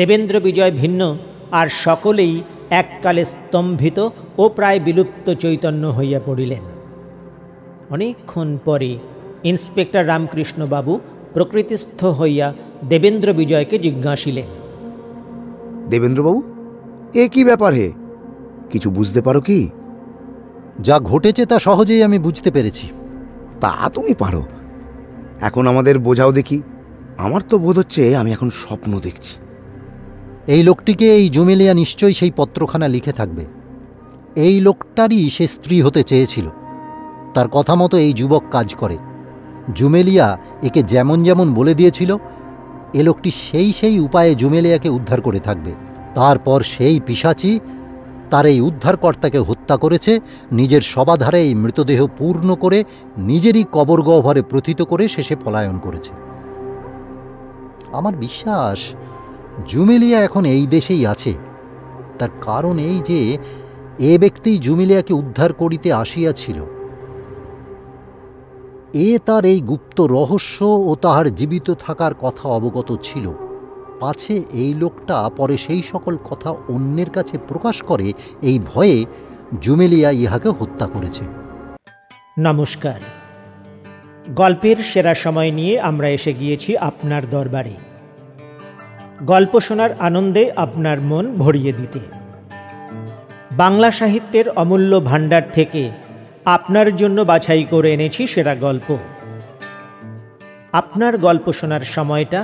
দেবেন্দ্র বিজয় ভিন্ন আর সকলেই এককালে স্তম্ভিত ও প্রায় বিলুপ্ত চৈতন্য হইয়া পড়িলেন। অনেকক্ষণ পরে ইন্সপেক্টর রামকৃষ্ণবাবু প্রকৃতিস্থ হইয়া দেবেন্দ্র বিজয়কে জিজ্ঞাসিলেন, দেবেন্দ্রবাবু, এ কি ব্যাপার হে? কিছু বুঝতে পারো কি? যা ঘটেছে তা সহজেই আমি বুঝতে পেরেছি। তা তুমি পারো, এখন আমাদের বোঝাও দেখি। আমার তো বোধ হচ্ছে আমি এখন স্বপ্ন দেখছি। এই লোকটিকে এই জুমেলিয়া নিশ্চয়ই সেই পত্রখানা লিখে থাকবে। এই লোকটারই সে স্ত্রী হতে চেয়েছিল। তার কথা মতো এই যুবক কাজ করে। জুমেলিয়া একে যেমন যেমন বলে দিয়েছিল, এ লোকটি সেই উপায়ে জুমেলিয়াকে উদ্ধার করে থাকবে। তারপর সেই পিশাচি তার এই উদ্ধারকর্তাকে হত্যা করেছে, নিজের সবাধারে এই মৃতদেহ পূর্ণ করে নিজেরই কবর গহ্বরে প্রথিত করে শেষে পলায়ন করেছে। আমার বিশ্বাস জুমেলিয়া এখন এই দেশেই আছে। তার কারণ এই যে এ ব্যক্তি জুমেলিয়াকে উদ্ধার করিতে আসিয়াছিল। এ তার এই গুপ্ত রহস্য ও তাহার জীবিত থাকার কথা অবগত ছিল। পাছে এই লোকটা পরে সেই সকল কথা অন্যের কাছে প্রকাশ করে, এই ভয়ে জুমেলিয়া ইহাকে হত্যা করেছে। নমস্কার। গল্পের সেরা সময় নিয়ে আমরা এসে গিয়েছি আপনার দরবারে, গল্প শোনার আনন্দে আপনার মন ভরিয়ে দিতে। বাংলা সাহিত্যের অমূল্য ভাণ্ডার থেকে আপনার জন্য বাছাই করে এনেছি সেরা গল্প। আপনার গল্প শোনার সময়টা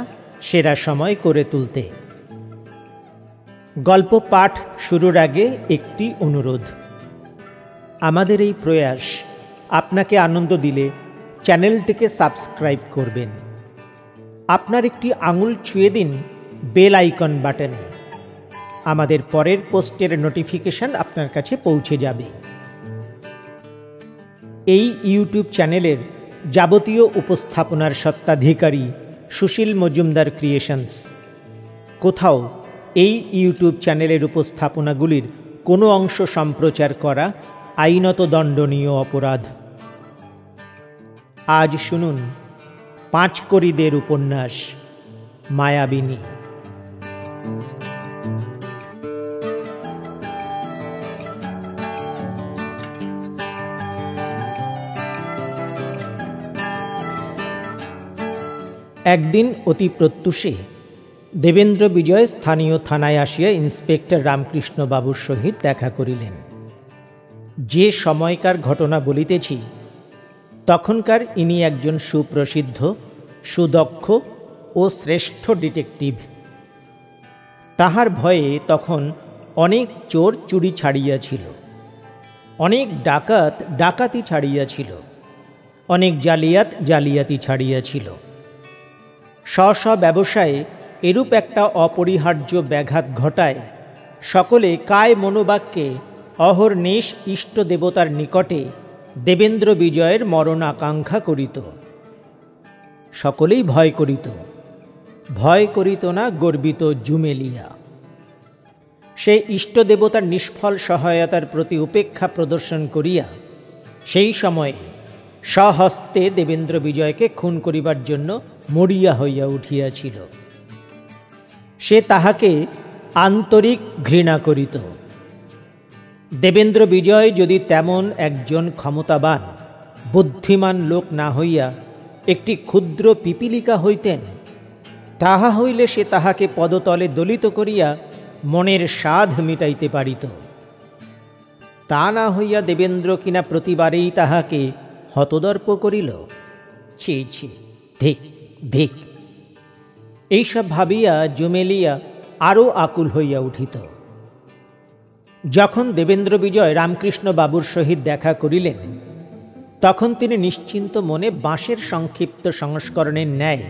সেরা সময় করে তুলতে গল্প পাঠ শুরুর আগে একটি অনুরোধ। আমাদের এই প্রয়াস আপনাকে আনন্দ দিলে চ্যানেলটিকে সাবস্ক্রাইব করবেন। আপনার একটি আঙুল ছুঁয়ে দিন বেল আইকন বাটনে। আমাদের পরের পোস্টের নোটিফিকেশন আপনার কাছে পৌঁছে যাবে। এই ইউটিউব চ্যানেলের যাবতীয় উপস্থাপনার স্বত্বাধিকারী সুশীল মজুমদার ক্রিয়েশনস। কোথাও এই ইউটিউব চ্যানেলের উপস্থাপনাগুলির কোনো অংশ সম্প্রচার করা আইনত দণ্ডনীয় অপরাধ। আজ শুনুন পাঁচকড়িদের উপন্যাস মায়াবিনী। একদিন অতি প্রত্যুষে দেবেন্দ্র বিজয় স্থানীয় থানায় আসিয়া ইন্সপেক্টর রামকৃষ্ণবাবুর সহিত দেখা করিলেন। যে সময়কার ঘটনা বলিতেছি, তখনকার ইনি একজন সুপ্রসিদ্ধ, সুদক্ষ ও শ্রেষ্ঠ ডিটেকটিভ। তাহার ভয়ে তখন অনেক চোর চুরি ছাড়িয়াছিল, অনেক ডাকাত ডাকাতি ছাড়িয়াছিল, অনেক জালিয়াত জালিয়াতি ছাড়িয়াছিল। স্ব ব্যবসায়ে এরূপ একটা অপরিহার্য ব্যাঘাত ঘটায় সকলে কায় মনোবাক্যে অহর্নিশ ইষ্ট দেবতার নিকটে দেবেন্দ্র বিজয়ের মরণ আকাঙ্ক্ষা করিত। সকলেই ভয় করিত। ভয় করিত না গর্বিত জুমেলিয়া। সে ইষ্টদেবতার নিষ্ফল সহায়তার প্রতি উপেক্ষা প্রদর্শন করিয়া সেই সময়ে স্বহস্তে দেবেন্দ্র বিজয়কে খুন করিবার জন্য মরিয়া হইয়া উঠিয়াছিল। সে তাহাকে আন্তরিক ঘৃণা করিত। দেবেন্দ্র বিজয় যদি তেমন একজন ক্ষমতাবান বুদ্ধিমান লোক না হইয়া একটি ক্ষুদ্র পিপীলিকা হইতেন, তাহা হইলে সে তাহাকে পদতলে দলিত করিয়া মনের সাধ মিটাইতে পারিত। তা না হইয়া দেবেন্দ্র কিনা প্রতিবারেই তাহাকে হতদর্প করিল। ছি ছি, ধিক ধিক। এইসব ভাবিয়া জুমেলিয়া আরও আকুল হইয়া উঠিত। যখন দেবেন্দ্র বিজয় রামকৃষ্ণ বাবুর সহিত দেখা করিলেন, তখন তিনি নিশ্চিন্ত মনে বাঁশের সংক্ষিপ্ত সংস্করণের ন্যায়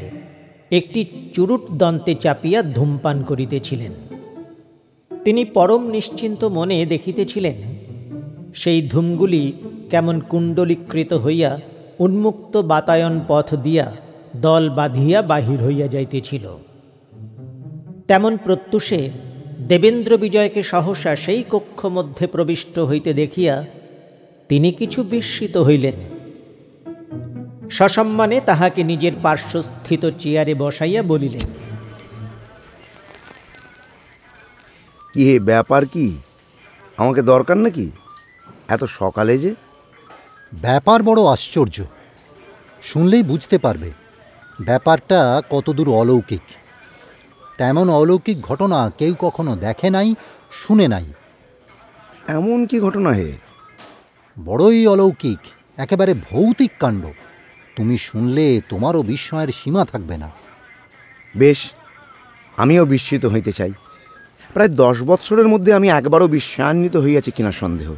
একটি চুরুট দন্তে চাপিয়া ধূমপান করিতেছিলেন। তিনি পরম নিশ্চিন্ত মনে দেখিতেছিলেন সেই ধূমগুলি কেমন কুণ্ডলীকৃত হইয়া উন্মুক্ত বাতায়ন পথ দিয়া দল বাঁধিয়া বাহির হইয়া যাইতেছিল। তেমন প্রত্যুষে দেবেন্দ্র বিজয়কে সহসা সেই কক্ষ মধ্যে প্রবিষ্ট হইতে দেখিয়া তিনি কিছু বিস্মিত হইলেন। সসম্মানে তাহাকে নিজের পার্শ্বস্থিত চেয়ারে বসাইয়া বলিলেন, কি হে, ব্যাপার কি? আমাকে দরকার নাকি এত সকালে যে? ব্যাপার বড় আশ্চর্য, শুনলেই বুঝতে পারবে ব্যাপারটা কতদূর অলৌকিক। তেমন অলৌকিক ঘটনা কেউ কখনো দেখে নাই, শুনে নাই। এমন কি ঘটনা হে? বড়ই অলৌকিক, একেবারে ভৌতিক কাণ্ড। তুমি শুনলে তোমারও বিস্ময়ের সীমা থাকবে না। বেশ, আমিও বিস্মিত হইতে চাই। প্রায় 10 বৎসরের মধ্যে আমি একবারও বিস্ময়ান্বিত হইয়াছি কিনা সন্দেহ।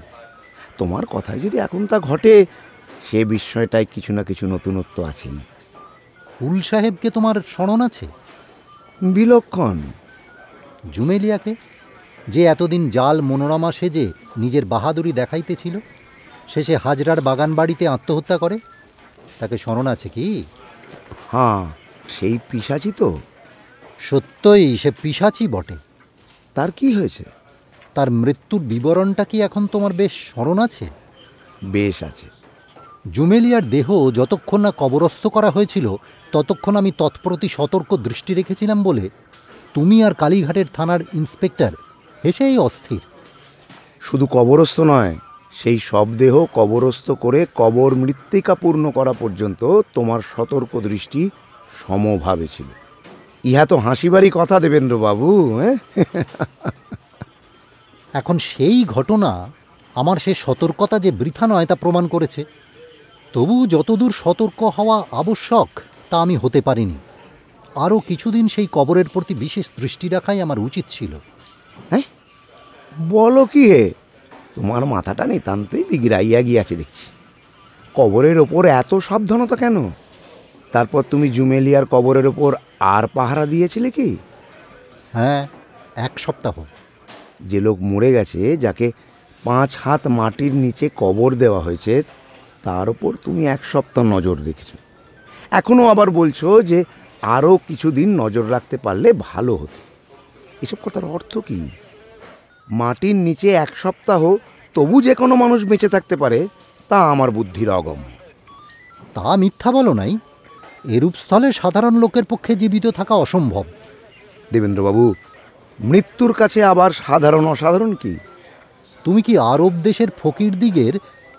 তোমার কথায় যদি এখন তা ঘটে, সে বিস্ময়টায় কিছু না কিছু নতুনত্ব আছেই। ফুল সাহেবকে তোমার স্মরণ আছে? বিলক্ষণ। জুমেলিয়াকে, যে এতদিন জাল মনোরমা সেজে নিজের বাহাদুরি দেখাইতেছিল, শেষে হাজরার বাগান বাড়িতে আত্মহত্যা করে, তাকে স্মরণ আছে কি? হ্যাঁ, সেই পিশাচি তো। সত্যই সে পিশাচই বটে। তার কি হয়েছে? তার মৃত্যুর বিবরণটা কি এখন তোমার বেশ স্মরণ আছে? বেশ আছে। জুমেলিয়ার দেহ যতক্ষণ না কবরস্থ করা হয়েছিল, ততক্ষণ আমি তৎপ্রতি সতর্ক দৃষ্টি রেখেছিলাম বলে তুমি আর কালীঘাটের থানার ইন্সপেক্টর হেসেই অস্থির। শুধু কবরস্থ নয়, সেই সব দেহ কবরস্থ করে কবর মৃত্তিকা পূর্ণ করা পর্যন্ত তোমার সতর্ক দৃষ্টি সমভাবে ছিল। ইহা তো হাসিবারই কথা দেবেন্দ্রবাবু। এখন সেই ঘটনা আমার সে সতর্কতা যে বৃথা নয় তা প্রমাণ করেছে। তবু যতদূর সতর্ক হওয়া আবশ্যক তা আমি হতে পারিনি। আরও কিছুদিন সেই কবরের প্রতি বিশেষ দৃষ্টি রাখাই আমার উচিত ছিল। হ্যাঁ, বলো কি হে? তোমার মাথাটা নিতান্তই বিগড়াইয়া গিয়াছে দেখছি। কবরের ওপর এত সাবধানতা কেন? তারপর তুমি জুমেলিয়ার কবরের ওপর আর পাহারা দিয়েছিলে কি? হ্যাঁ, 1 সপ্তাহ। যে লোক মরে গেছে, যাকে 5 হাত মাটির নিচে কবর দেওয়া হয়েছে, তার ওপর তুমি 1 সপ্তাহ নজর রেখেছ। এখনও আবার বলছো যে আরও কিছুদিন নজর রাখতে পারলে ভালো হতো। এসব কথার অর্থ কি? মাটির নিচে 1 সপ্তাহ তবু যে কোনো মানুষ বেঁচে থাকতে পারে, তা আমার বুদ্ধির অগম্য। তা মিথ্যা বলো নাই। এরূপ স্থলে সাধারণ লোকের পক্ষে জীবিত থাকা অসম্ভব। দেবেন্দ্রবাবু, মৃত্যুর কাছে আবার সাধারণ অসাধারণ কি? তুমি কি আরব দেশের ফকিরদিগের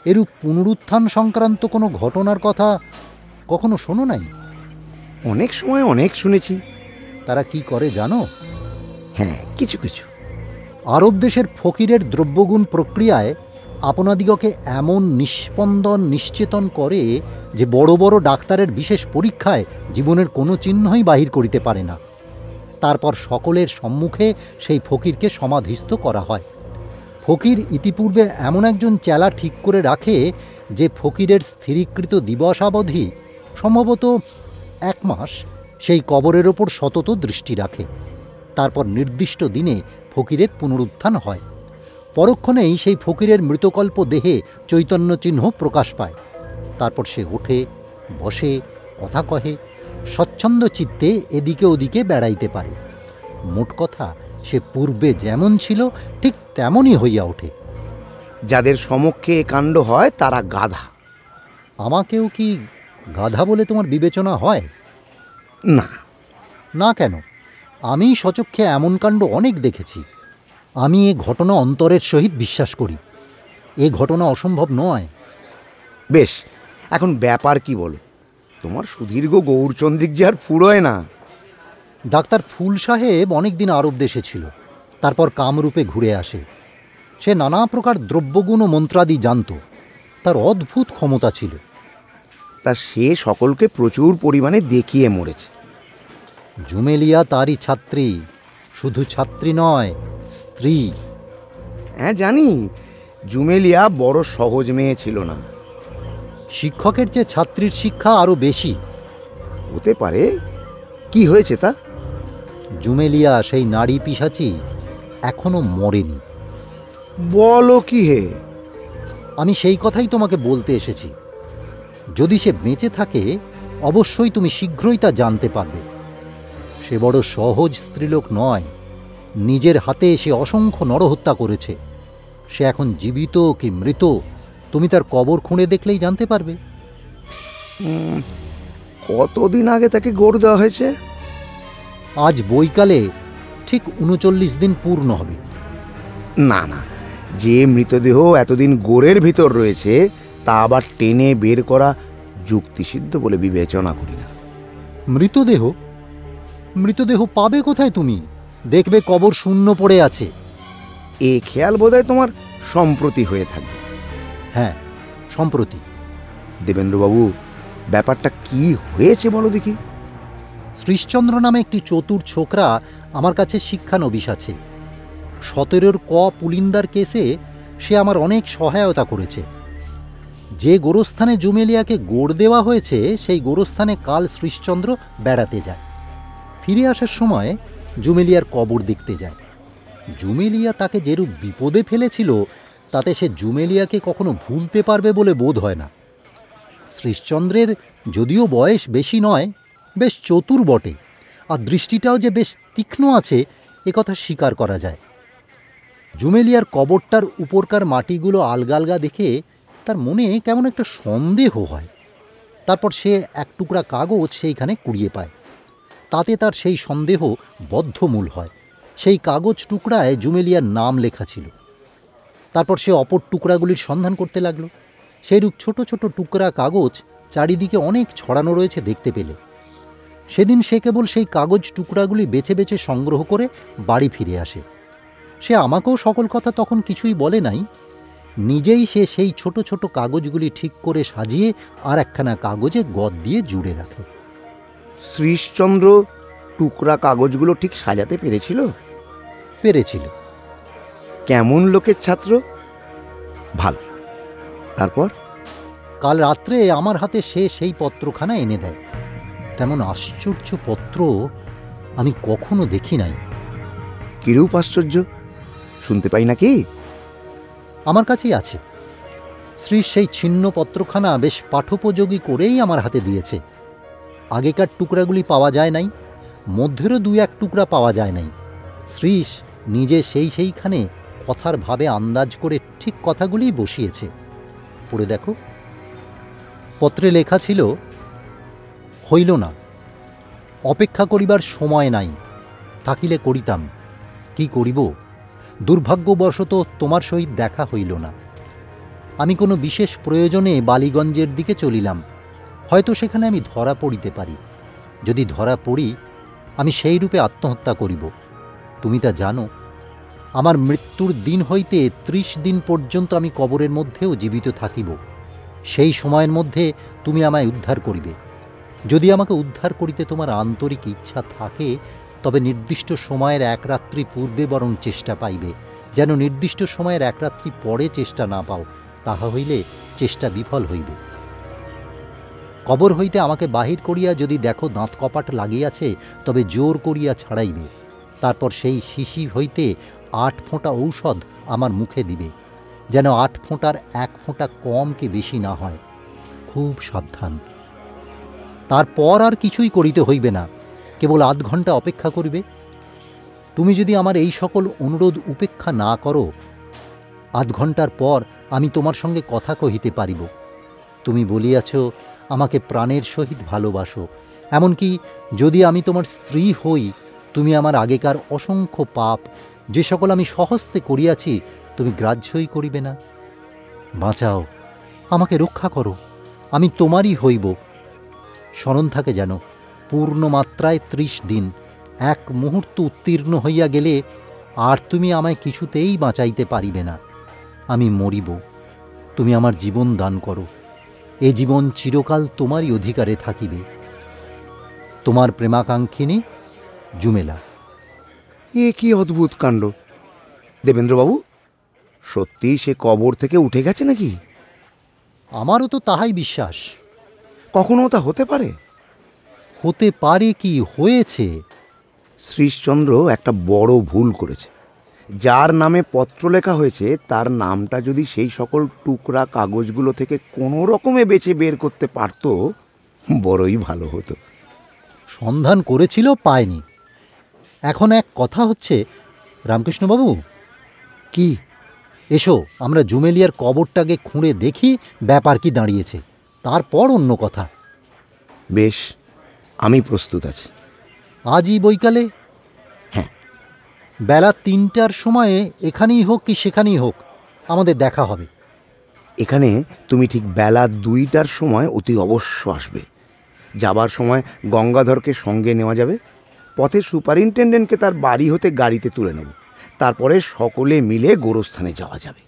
এরূপ পুনরুত্থান সংক্রান্ত কোনো ঘটনার কথা কখনো শোনো নাই? অনেক সময় অনেক শুনেছি। তারা কি করে জানো? হ্যাঁ, কিছু কিছু। আরব দেশের ফকিরের দ্রব্যগুণ প্রক্রিয়ায় আপনাদিগকে এমন নিস্পন্দন নিশ্চেতন করে যে বড় বড় ডাক্তারের বিশেষ পরীক্ষায় জীবনের কোনো চিহ্নই বাহির করিতে পারে না। তারপর সকলের সম্মুখে সেই ফকিরকে সমাধিস্থ করা হয়। ফকির ইতিপূর্বে এমন একজন চেলা ঠিক করে রাখে যে ফকিরের স্থিরীকৃত দিবসাবধি সম্ভবত 1 মাস সেই কবরের ওপর সতত দৃষ্টি রাখে। তারপর নির্দিষ্ট দিনে ফকিরের পুনরুত্থান হয়। পরক্ষণেই সেই ফকিরের মৃতকল্প দেহে চৈতন্য চিহ্ন প্রকাশ পায়। তারপর সে ওঠে, বসে, কথা কহে, স্বচ্ছন্দ চিত্তে এদিকে ওদিকে বেড়াইতে পারে। মোট কথা, সে পূর্বে যেমন ছিল ঠিক তেমনই হইয়া ওঠে। যাদের সমক্ষে এ কাণ্ড হয় তারা গাধা। আমাকেও কি গাধা বলে তোমার বিবেচনা হয়? না। না কেন? আমি স্বচক্ষে এমন কাণ্ড অনেক দেখেছি। আমি এ ঘটনা অন্তরের সহিত বিশ্বাস করি। এ ঘটনা অসম্ভব নয়। বেশ, এখন ব্যাপার কি বলো? তোমার সুদীর্ঘ গৌরচন্দ্রিক যে আর ফুরোয় না। ডাক্তার ফুল সাহেব অনেক দিন আরব দেশে ছিল, তারপর কামরূপে ঘুরে আসে। সে নানা প্রকার দ্রব্যগুণ ও মন্ত্রাদি জানত। তার অদ্ভুত ক্ষমতা ছিল। তা সে সকলকে প্রচুর পরিমাণে দেখিয়ে মরেছে। জুমেলিয়া তারই ছাত্রী, শুধু ছাত্রী নয়, স্ত্রী। হ্যাঁ জানি, জুমেলিয়া বড় সহজ মেয়ে ছিল না। শিক্ষকের চেয়ে ছাত্রীর শিক্ষা আরও বেশি। হতে পারে। কি হয়েছে তা? জুমেলিয়া, সেই নারী পিশাচি, এখনো মরেনি। বলো কি হে? আমি সেই কথাই তোমাকে বলতে এসেছি। যদি সে বেঁচে থাকে, অবশ্যই তুমি শীঘ্রই তা জানতে পারবে। সে বড় সহজ স্ত্রীলোক নয়। নিজের হাতে সে অসংখ্য নরহত্যা করেছে। সে এখন জীবিত কি মৃত, তুমি তার কবর খুঁড়ে দেখলেই জানতে পারবে। কতদিন আগে তাকে গড় দেওয়া হয়েছে? আজ বৈকালে ঠিক 39 দিন পূর্ণ হবে। না না, যে মৃতদেহ এতদিন গোড়ের ভিতর রয়েছে তা আবার টেনে বের করা যুক্তিসিদ্ধ বলে বিবেচনা করি না। মৃতদেহ? মৃতদেহ পাবে কোথায় তুমি? দেখবে কবর শূন্য পড়ে আছে। এ খেয়াল বোধহয় তোমার সম্প্রতি হয়ে থাকবে। হ্যাঁ, সম্প্রতি। দেবেন্দ্রবাবু, ব্যাপারটা কি হয়েছে বলো দেখি। শ্রীশচন্দ্র নামে একটি চতুর ছোকরা আমার কাছে শিক্ষানবিশ আছে। 17 ক পুলিন্দার কেসে সে আমার অনেক সহায়তা করেছে। যে গোরস্থানে জুমেলিয়াকে গোড় দেওয়া হয়েছে সেই গোরস্থানে কাল শ্রীশচন্দ্র বেড়াতে যায়। ফিরে আসার সময় জুমেলিয়ার কবর দেখতে যায়। জুমেলিয়া তাকে যেরূপ বিপদে ফেলেছিল তাতে সে জুমেলিয়াকে কখনো ভুলতে পারবে বলে বোধ হয় না। শ্রীশচন্দ্রের যদিও বয়স বেশি নয়, বেশ চতুর বটে, আর দৃষ্টিটাও যে বেশ তীক্ষ্ণ আছে একথা স্বীকার করা যায়। জুমেলিয়ার কবরটার উপরকার মাটিগুলো আলগা দেখে তার মনে কেমন একটা সন্দেহ হয়। তারপর সে এক টুকরা কাগজ সেইখানে কুড়িয়ে পায়। তাতে তার সেই সন্দেহ বদ্ধমূল হয়। সেই কাগজ টুকরায় জুমেলিয়ার নাম লেখা ছিল। তারপর সে অপর টুকরাগুলির সন্ধান করতে লাগলো। সেইরূপ ছোট ছোট টুকরা কাগজ চারিদিকে অনেক ছড়ানো রয়েছে দেখতে পেলে। সেদিন সে কেবল সেই কাগজ টুকরাগুলি বেছে বেছে সংগ্রহ করে বাড়ি ফিরে আসে। সে আমাকেও সকল কথা তখন কিছুই বলে নাই। নিজেই সে সেই ছোট ছোট কাগজগুলি ঠিক করে সাজিয়ে আর একখানা কাগজে গদ দিয়ে জুড়ে রাখে। শ্রীশচন্দ্র টুকরা কাগজগুলো ঠিক সাজাতে পেরেছিল? পেরেছিল। কেমন লোকের ছাত্র? ভালো। তারপর? কাল রাত্রে আমার হাতে সে সেই পত্রখানা এনে দেয়। তেমন আশ্চর্য পত্র আমি কখনো দেখি নাই। কিরূপ আশ্চর্য? শুনতে পাই নাকি? আমার কাছেই আছে। শ্রী সেই ছিন্ন পত্রখানা বেশ পাঠোপযোগী করেই আমার হাতে দিয়েছে। আগেকার টুকরাগুলি পাওয়া যায় নাই, মধ্যেরও 2-1 টুকরা পাওয়া যায় নাই। শ্রীশ নিজে সেইখানে কথার ভাবে আন্দাজ করে ঠিক কথাগুলিই বসিয়েছে। পড়ে দেখো। পত্রে লেখা ছিল, হইল না, অপেক্ষা করিবার সময় নাই, থাকিলে করিতাম, কি করিব, দুর্ভাগ্যবশত তোমার সহিত দেখা হইল না। আমি কোনো বিশেষ প্রয়োজনে বালিগঞ্জের দিকে চলিলাম। হয়তো সেখানে আমি ধরা পড়িতে পারি। যদি ধরা পড়ি আমি সেই রূপে আত্মহত্যা করিব। তুমি তা জানো। আমার মৃত্যুর দিন হইতে 30 দিন পর্যন্ত আমি কবরের মধ্যেও জীবিত থাকিব। সেই সময়ের মধ্যে তুমি আমায় উদ্ধার করিবে। যদি আমাকে উদ্ধার করিতে তোমার আন্তরিক ইচ্ছা থাকে তবে নির্দিষ্ট সময়ের 1 রাত্রি পূর্বে বরং চেষ্টা পাইবে, যেন নির্দিষ্ট সময়ের 1 রাত্রি পরে চেষ্টা না পাও, তাহা হইলে চেষ্টা বিফল হইবে। কবর হইতে আমাকে বাহির করিয়া যদি দেখো দাঁত কপাট লাগিয়াছে তবে জোর করিয়া ছাড়াইবে। তারপর সেই শিশি হইতে 8 ফোঁটা ঔষধ আমার মুখে দিবে, যেন 8 ফোঁটার 1 ফোঁটা কম কি বেশি না হয়। খুব সাবধান। তারপর আর কিছুই করিতে হইবে না, কেবল 8 ঘণ্টা অপেক্ষা করিবে। তুমি যদি আমার এই সকল অনুরোধ উপেক্ষা না করো, 8 ঘণ্টার পর আমি তোমার সঙ্গে কথা কহিতে পারিব। তুমি বলিয়াছ আমাকে প্রাণের সহিত ভালোবাসো, এমনকি যদি আমি তোমার স্ত্রী হই তুমি আমার আগেকার অসংখ্য পাপ, যে সকল আমি সহস্তে করিয়াছি, তুমি গ্রাহ্যই করিবে না। বাঁচাও, আমাকে রক্ষা করো, আমি তোমারই হইব। স্মরণ থাকে যেন পূর্ণ মাত্রায় 30 দিন, 1 মুহূর্ত উত্তীর্ণ হইয়া গেলে আর তুমি আমায় কিছুতেই বাঁচাইতে পারিবে না। আমি মরিব, তুমি আমার জীবন দান করো। এ জীবন চিরকাল তোমারই অধিকারে থাকিবে। তোমার প্রেমাকাঙ্ক্ষিনী জুমেলা। এ কি অদ্ভুত কাণ্ড! দেবেন্দ্রবাবু, সত্যিই সে কবর থেকে উঠে গেছে নাকি? আমারও তো তাহাই বিশ্বাস। কখনো তা হতে পারে? হতে পারে কি, হয়েছে। শ্রীশচন্দ্র একটা বড় ভুল করেছে। যার নামে পত্র লেখা হয়েছে তার নামটা যদি সেই সকল টুকরা কাগজগুলো থেকে কোনো রকমে বেছে বের করতে পারত, বড়ই ভালো হতো। সন্ধান করেছিল, পায়নি। এখন এক কথা হচ্ছে, রামকৃষ্ণবাবু। কি? এসো আমরা জুমেলিয়ার কবরটাকে খুঁড়ে দেখি ব্যাপার কি দাঁড়িয়েছে, তারপর অন্য কথা। বেশ, আমি প্রস্তুত আছি। আজই বৈকালে? হ্যাঁ, বেলা ৩টার সময়ে এখানেই হোক কি সেখানেই হোক আমাদের দেখা হবে। এখানে তুমি ঠিক বেলা ২টার সময় অতি অবশ্য আসবে। যাবার সময় গঙ্গাধরকে সঙ্গে নেওয়া যাবে। পথে সুপারিনটেন্ডেন্টকে তার বাড়ি হতে গাড়িতে তুলে নেব। তারপরে সকলে মিলে গোরস্থানে যাওয়া যাবে।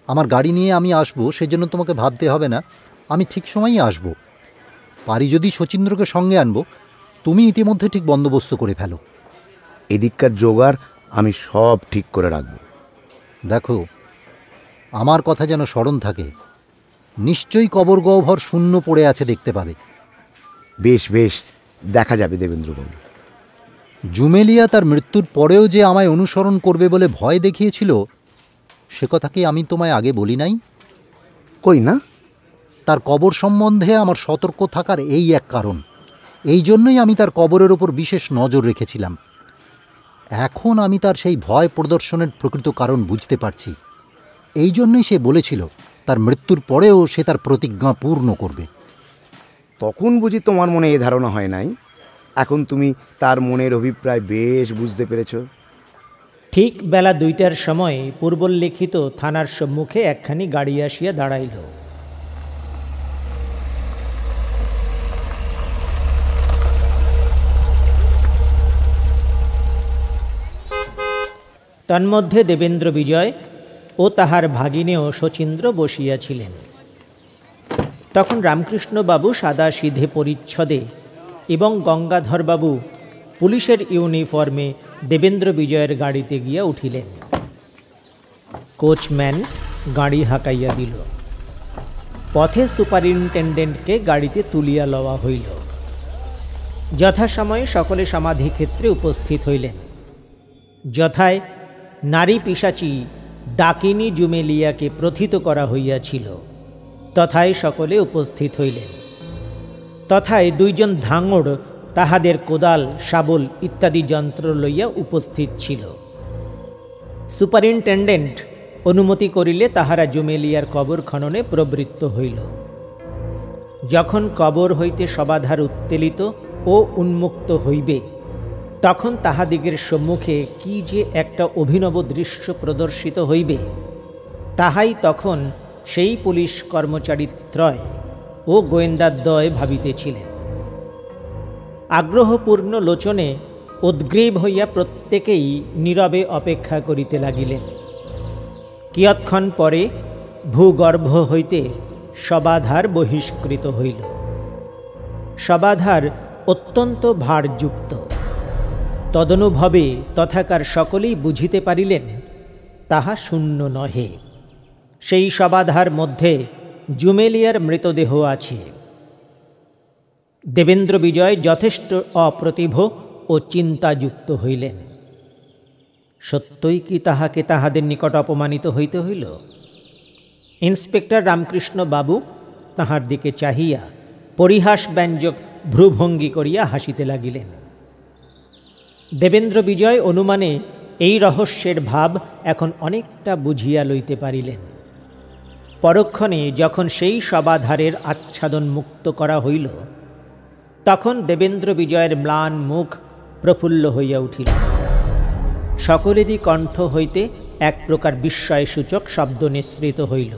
আমার গাড়ি নিয়ে আমি আসবো, সেজন্য তোমাকে ভাবতে হবে না, আমি ঠিক সময়ই আসবো। পারি যদি শচীন্দ্রকে সঙ্গে আনবো। তুমি ইতিমধ্যে ঠিক বন্দোবস্ত করে ফেলো। এদিককার জোগাড় আমি সব ঠিক করে রাখব। দেখো, আমার কথা যেন স্মরণ থাকে। নিশ্চয়ই কবর গহ্বর শূন্য পড়ে আছে, দেখতে পাবে। বেশ বেশ, দেখা যাবে দেবেন্দ্রবাবু। জুমেলিয়া তার মৃত্যুর পরেও যে আমায় অনুসরণ করবে বলে ভয় দেখিয়েছিল, সে কথা কি আমি তোমায় আগে বলি নাই? কই না? তার কবর সম্বন্ধে আমার সতর্ক থাকার এই এক কারণ। এই জন্যই আমি তার কবরের ওপর বিশেষ নজর রেখেছিলাম। এখন আমি তার সেই ভয় প্রদর্শনের প্রকৃত কারণ বুঝতে পারছি। এই জন্যই সে বলেছিল তার মৃত্যুর পরেও সে তার প্রতিজ্ঞা পূর্ণ করবে। তখন বুঝি তোমার মনে এ ধারণা হয় নাই? এখন তুমি তার মনের অভিপ্রায় বেশ বুঝতে পেরেছ। ঠিক বেলা ২টার সময় পূর্বোল্লেখিত থানার সম্মুখে একখানি গাড়ি আসিয়া দাঁড়াইল। তন্মধ্যে দেবেন্দ্র বিজয় ও তাহার ভাগিনেও শচীন্দ্র বসিয়াছিলেন। তখন রামকৃষ্ণবাবু সাদা সিধে পরিচ্ছদে এবং গঙ্গাধরবাবু পুলিশের ইউনিফর্মে দেবেন্দ্র বিজয়ের গাড়িতে গিয়া উঠিলেন। কোচম্যান গাড়ি হাঁকাইয়া দিল। পথে সুপারিনটেন্ডেন্টকে গাড়িতে তুলিয়া লওয়া হইল। যথাসময়ে সকলে সমাধিক্ষেত্রে উপস্থিত হইলেন। যথায় নারী পিশাচী ডাকিনী জুমেলিয়াকে প্রথিত করা হইয়াছিল, তথায় সকলে উপস্থিত হইলেন। তথায় ২জন ধাঙড় তাহাদের কোদাল, শাবল ইত্যাদি যন্ত্র লইয়া উপস্থিত ছিল। সুপারিনটেন্ডেন্ট অনুমতি করিলে তাহারা জুমেলিয়ার কবর খননে প্রবৃত্ত হইল। যখন কবর হইতে সবাধার উত্তেলিত ও উন্মুক্ত হইবে, তখন তাহাদিগের সম্মুখে কি যে একটা অভিনব দৃশ্য প্রদর্শিত হইবে, তাহাই তখন সেই পুলিশ কর্মচারীত্রয় ও গোয়েন্দাদ্বয় ভাবিতেছিলেন। আগ্রহপূর্ণ লোচনে উদ্গ্রীব হইয়া প্রত্যেকেই নীরবে অপেক্ষা করিতে লাগিলেন। কিয়ৎক্ষণ পরে ভূগর্ভ হইতে সবাধার বহিষ্কৃত হইল। সবাধার অত্যন্ত ভারযুক্ত। তদনুভবে তথাকার সকলেই বুঝিতে পারিলেন তাহা শূন্য নহে। সেই সবাধার মধ্যে জুমেলিয়ার মৃতদেহ আছে। দেবেন্দ্র বিজয় যথেষ্ট অপ্রতিভ ও চিন্তাযুক্ত হইলেন। সত্যই কি তাহাকে তাহাদের নিকট অপমানিত হইতে হইল? ইন্সপেক্টর রামকৃষ্ণ বাবু তাহার দিকে চাহিয়া পরিহাসব্যঞ্জক ভ্রুভঙ্গি করিয়া হাসিতে লাগিলেন। দেবেন্দ্র বিজয় অনুমানে এই রহস্যের ভাব এখন অনেকটা বুঝিয়া লইতে পারিলেন। পরক্ষণে যখন সেই সবাধারের আচ্ছাদন মুক্ত করা হইল, তখন দেবেন্দ্র বিজয়ের ম্লান মুখ প্রফুল্ল হইয়া উঠিল। সকলেরই কণ্ঠ হইতে এক প্রকার বিস্ময়সূচক শব্দ নিঃসৃত হইল।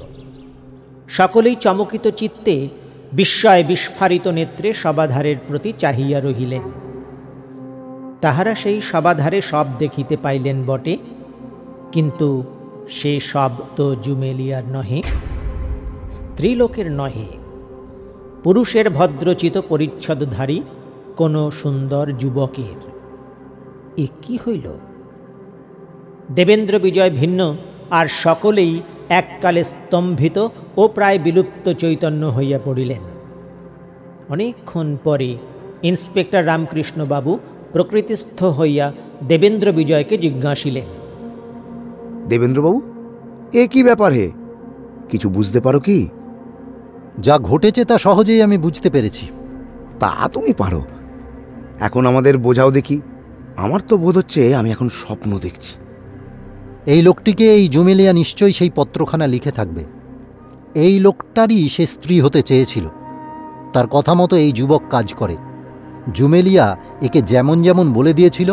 সকলেই চমকিত চিত্তে বিস্ময় বিস্ফারিত নেত্রে সবাধারের প্রতি চাহিয়া রহিলেন। তাহারা সেই সবাধারে সব দেখিতে পাইলেন বটে, কিন্তু সে সব তো জুমেলিয়ার নহে, স্ত্রীলোকের নহে, পুরুষের ভদ্রচিত পরিচ্ছদধারী কোনো সুন্দর যুবকের। এ কি হইল? দেবেন্দ্র বিজয় ভিন্ন আর সকলেই এককালে স্তম্ভিত ও প্রায় বিলুপ্ত চৈতন্য হইয়া পড়িলেন। অনেকক্ষণ পরে ইন্সপেক্টর রামকৃষ্ণবাবু প্রকৃতিস্থ হইয়া দেবেন্দ্র বিজয়কে জিজ্ঞাসিলেন, দেবেন্দ্রবাবু, এ কি ব্যাপার হে? কিছু বুঝতে পারো কি? যা ঘটেছে তা সহজেই আমি বুঝতে পেরেছি। তা তুমি পারো, এখন আমাদের বোঝাও দেখি। আমার তো বোধ হচ্ছে আমি এখন স্বপ্ন দেখছি। এই লোকটিকে এই জুমেলিয়া নিশ্চয়ই সেই পত্রখানা লিখে থাকবে। এই লোকটারই সে স্ত্রী হতে চেয়েছিল। তার কথা মতো এই যুবক কাজ করে। জুমেলিয়া একে যেমন যেমন বলে দিয়েছিল,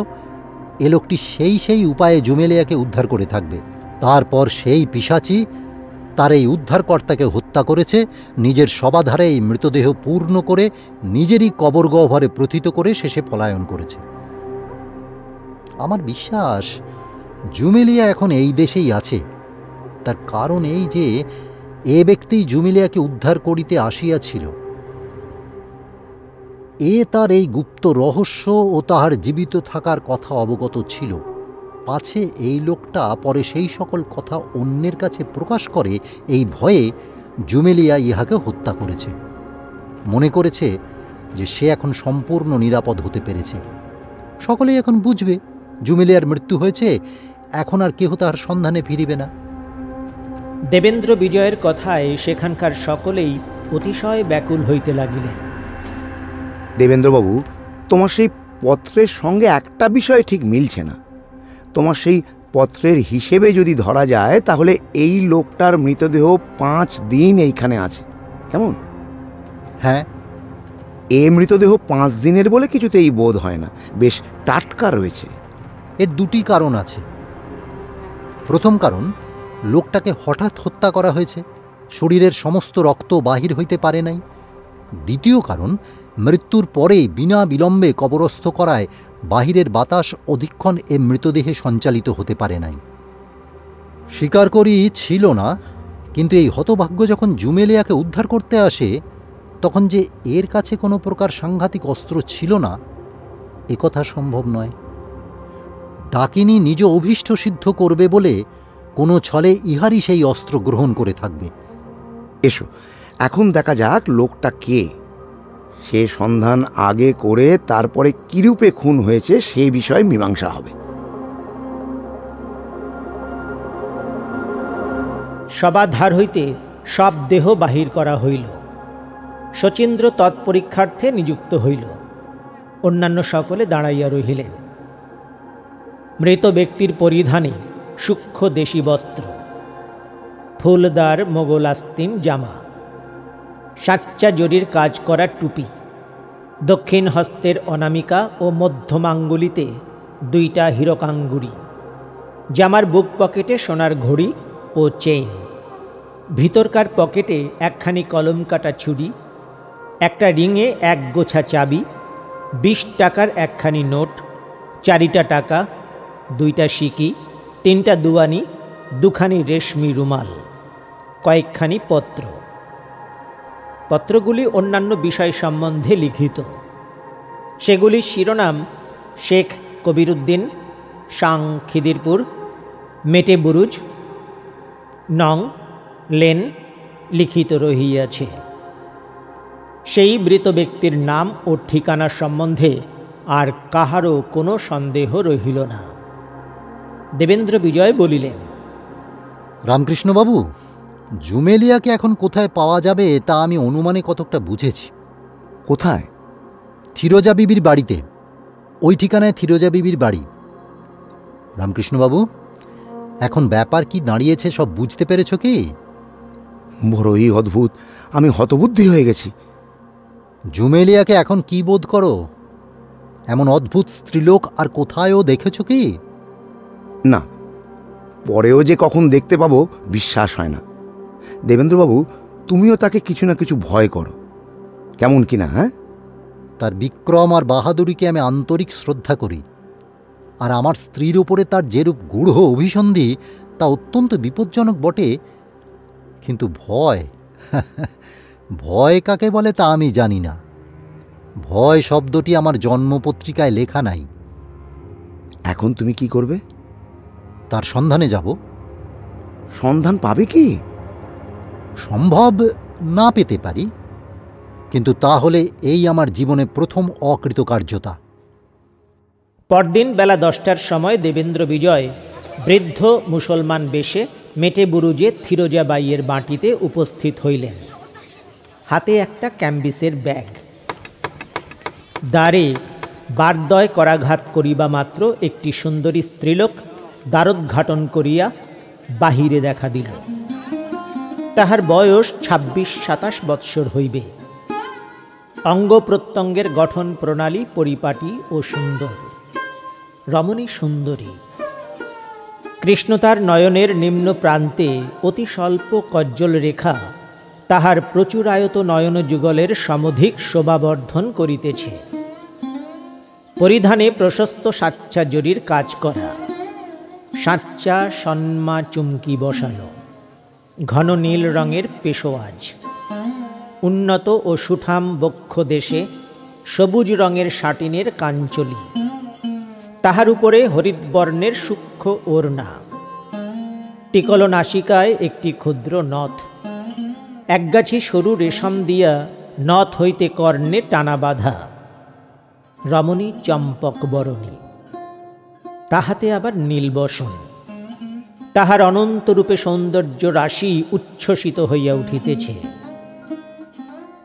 এ লোকটি সেই উপায়ে জুমেলিয়াকে উদ্ধার করে থাকবে। তারপর সেই পিশাচি তার এই উদ্ধারকর্তাকে হত্যা করেছে, নিজের সবাধারে এই মৃতদেহ পূর্ণ করে নিজেরই কবর গহ্বরে প্রথিত করে শেষে পলায়ন করেছে। আমার বিশ্বাস জুমেলিয়া এখন এই দেশেই আছে। তার কারণ এই যে এ ব্যক্তি জুমেলিয়াকে উদ্ধার করিতে আসিয়াছিল। এ তার এই গুপ্ত রহস্য ও তাহার জীবিত থাকার কথা অবগত ছিল, পাছে এই লোকটা পরে সেই সকল কথা অন্যের কাছে প্রকাশ করে এই ভয়ে জুমেলিয়া ইহাকে হত্যা করেছে। মনে করেছে যে সে এখন সম্পূর্ণ নিরাপদ হতে পেরেছে। সকলেই এখন বুঝবে জুমেলিয়ার মৃত্যু হয়েছে, এখন আর কেহ তাহার সন্ধানে ফিরিবে না। দেবেন্দ্র বিজয়ের কথায় সেখানকার সকলেই অতিশয় ব্যাকুল হইতে লাগিলেন। দেবেন্দ্রবাবু, তোমার সেই পত্রের সঙ্গে একটা বিষয় ঠিক মিলছে না। তোমার সেই পত্রের হিসেবে যদি ধরা যায় তাহলে এই লোকটার মৃতদেহ 5 দিন এইখানে আছে, কেমন? হ্যাঁ, এ মৃতদেহ 5 দিনের বলে কিছুতেই বোধ হয় না, বেশ টাটকা রয়েছে। এর দুটি কারণ আছে। প্রথম কারণ, লোকটাকে হঠাৎ হত্যা করা হয়েছে, শরীরের সমস্ত রক্ত বাহির হইতে পারে নাই। দ্বিতীয় কারণ, মৃত্যুর পরে বিনা বিলম্বে কবরস্থ করায় বাহিরের বাতাস অধিকক্ষণ এ মৃতদেহে সঞ্চালিত হতে পারে নাই। স্বীকার করি ছিল না, কিন্তু এই হতভাগ্য যখন জুমেলিয়াকে উদ্ধার করতে আসে তখন যে এর কাছে কোনো প্রকার সাংঘাতিক অস্ত্র ছিল না এ কথা সম্ভব নয়। ডাকিনী নিজ অভীষ্ট সিদ্ধ করবে বলে কোনো ছলে ইহারই সেই অস্ত্র গ্রহণ করে থাকবে। এসো এখন দেখা যাক লোকটা কে। সে সন্ধান আগে করে তারপরে কিরূপে খুন হয়েছে সেই বিষয়ে মীমাংসা হবে। সবাধার হইতে সব দেহ বাহির করা হইল। শচীন্দ্র তৎপরীক্ষার্থে নিযুক্ত হইল। অন্যান্য সকলে দাঁড়াইয়া রহিলেন। মৃত ব্যক্তির পরিধানে সূক্ষ্ম দেশী বস্ত্র, ফুলদার মোগল আস্তিন জামা, সাচ্চা জরির কাজ করা টুপি, দক্ষিণ হস্তের অনামিকা ও মধ্যমাঙ্গুলিতে 2টা হীরকাঙ্গুরি, জামার বুক পকেটে সোনার ঘড়ি ও চেইন, ভিতরকার পকেটে একখানি কলম কাটা ছুরি, একটা রিংয়ে 1 গোছা চাবি, 20 টাকার একখানি নোট, 4টা টাকা, 2টা সিকি, 3টা দুয়ানি, 2খানি রেশমি রুমাল, কয়েকখানি পত্র। পত্রগুলি অন্যান্য বিষয় সম্বন্ধে লিখিত। সেগুলির শিরোনাম শেখ কবিরউদ্দিন, সাং খিদিরপুর, মেটে বুরুজ, নং লেন লিখিত রহিয়াছে। সেই মৃত ব্যক্তির নাম ও ঠিকানা সম্বন্ধে আর কাহারও কোনো সন্দেহ রহিল না। দেবেন্দ্র বিজয় বলিলেন, রামকৃষ্ণবাবু, জুমেলিয়াকে এখন কোথায় পাওয়া যাবে তা আমি অনুমানে কতকটা বুঝেছি। কোথায়? থিরোজা বিবির বাড়িতে। ওই ঠিকানায় থিরোজা বিবির বাড়ি। রামকৃষ্ণবাবু, এখন ব্যাপার কি দাঁড়িয়েছে সব বুঝতে পেরেছ কি? বড়ই অদ্ভুত, আমি হতবুদ্ধি হয়ে গেছি। জুমেলিয়াকে এখন কি বোধ করো? এমন অদ্ভুত স্ত্রীলোক আর কোথায়ও দেখেছ কি? না, পরেও যে কখন দেখতে পাবো বিশ্বাস হয় না। দেবেন্দ্রবাবু, তুমিও তাকে কিছু না কিছু ভয় করো, কেমন কিনা? হ্যাঁ, তার বিক্রম আর বাহাদুরিকে আমি আন্তরিক শ্রদ্ধা করি, আর আমার স্ত্রীর উপরে তার যেরূপ গূঢ় অভিসন্ধি তা অত্যন্ত বিপজ্জনক বটে। কিন্তু ভয় ভয় কাকে বলে তা আমি জানি না। ভয় শব্দটি আমার জন্মপত্রিকায় লেখা নাই। এখন তুমি কি করবে? তার সন্ধানে যাব। সন্ধান পাবে কি? সম্ভব না পেতে পারি, কিন্তু তাহলে এই আমার জীবনে প্রথম অকৃতকার্যতা। পরদিন বেলা 10টার সময় দেবেন্দ্র বিজয় বৃদ্ধ মুসলমান বেশে মেটে বুরুজে থিরোজা বাইয়ের বাটিতে উপস্থিত হইলেন। হাতে একটা ক্যাম্বিসের ব্যাগ। দ্বারে বারদয় করাঘাত করিবা মাত্র একটি সুন্দরী স্ত্রীলোক দ্বারোদ্ঘাটন করিয়া বাহিরে দেখা দিল। তাহার বয়স 26-27 বৎসর হইবে। অঙ্গ প্রত্যঙ্গের গঠন প্রণালী পরিপাটি ও সুন্দর। রমণী সুন্দরী। কৃষ্ণ তার নয়নের নিম্ন প্রান্তে অতি স্বল্প কজ্জল রেখা তাহার প্রচুরায়ত নয়ন যুগলের সমধিক শোভাবর্ধন করিতেছে। পরিধানে প্রশস্ত সাচ্চা জরির কাজ করা, সাচ্চা সন্মা চুমকি বসানো, ঘন নীল রঙের পেশোয়াজ, উন্নত ও সুঠাম বক্ষ দেশে সবুজ রঙের সাটিনের কাঞ্চলি, তাহার উপরে হরিদ্বর্ণের সূক্ষ্ম ওড়না, টিকল নাসিকায় একটি ক্ষুদ্র নথ, একগাছি সরু রেশম দিয়া নথ হইতে কর্ণে টানা বাঁধা। রমণী চম্পক বরণী, তাহাতে আবার নীলবসন। তাহার অনন্তরূপে সৌন্দর্য রাশি উচ্ছ্বসিত হইয়া উঠিতেছে।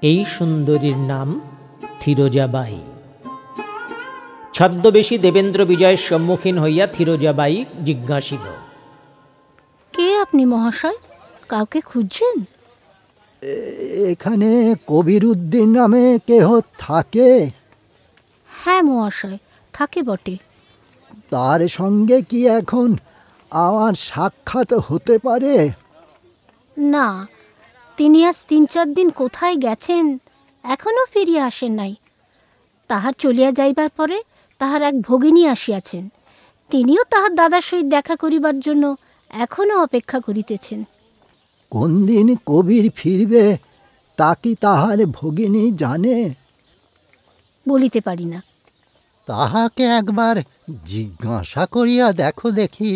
এই সুন্দরীর নাম থিরোজাবাই। ছদ্মবেশী দেবেন্দ্র বিজয়ের সম্মুখীন হইয়া থিরোজাবাই জিজ্ঞাসিল, কে আপনি মহাশয়? কাউকে খুঁজছেন? এখানে কবিরউদ্দিন নামে কেহ থাকে? হ্যাঁ মহাশয়, থাকে বটে। তার সঙ্গে কি এখন আমার সাক্ষাৎ হতে পারে? না, তিনি আজ ৩-৪ দিন কোথায় গেছেন, এখনও ফিরিয়া আসেন নাই। তাহার চলিয়া যাইবার পরে তাহার এক ভগিনী আসিয়াছেন, তিনিও তাহার দাদার সহিত দেখা করিবার জন্য এখনও অপেক্ষা করিতেছেন। কোন দিন কবির ফিরবে তা কি তাহার ভগিনী জানে? বলিতে পারি না। তাহাকে একবার জিজ্ঞাসা করিয়া দেখো দেখি।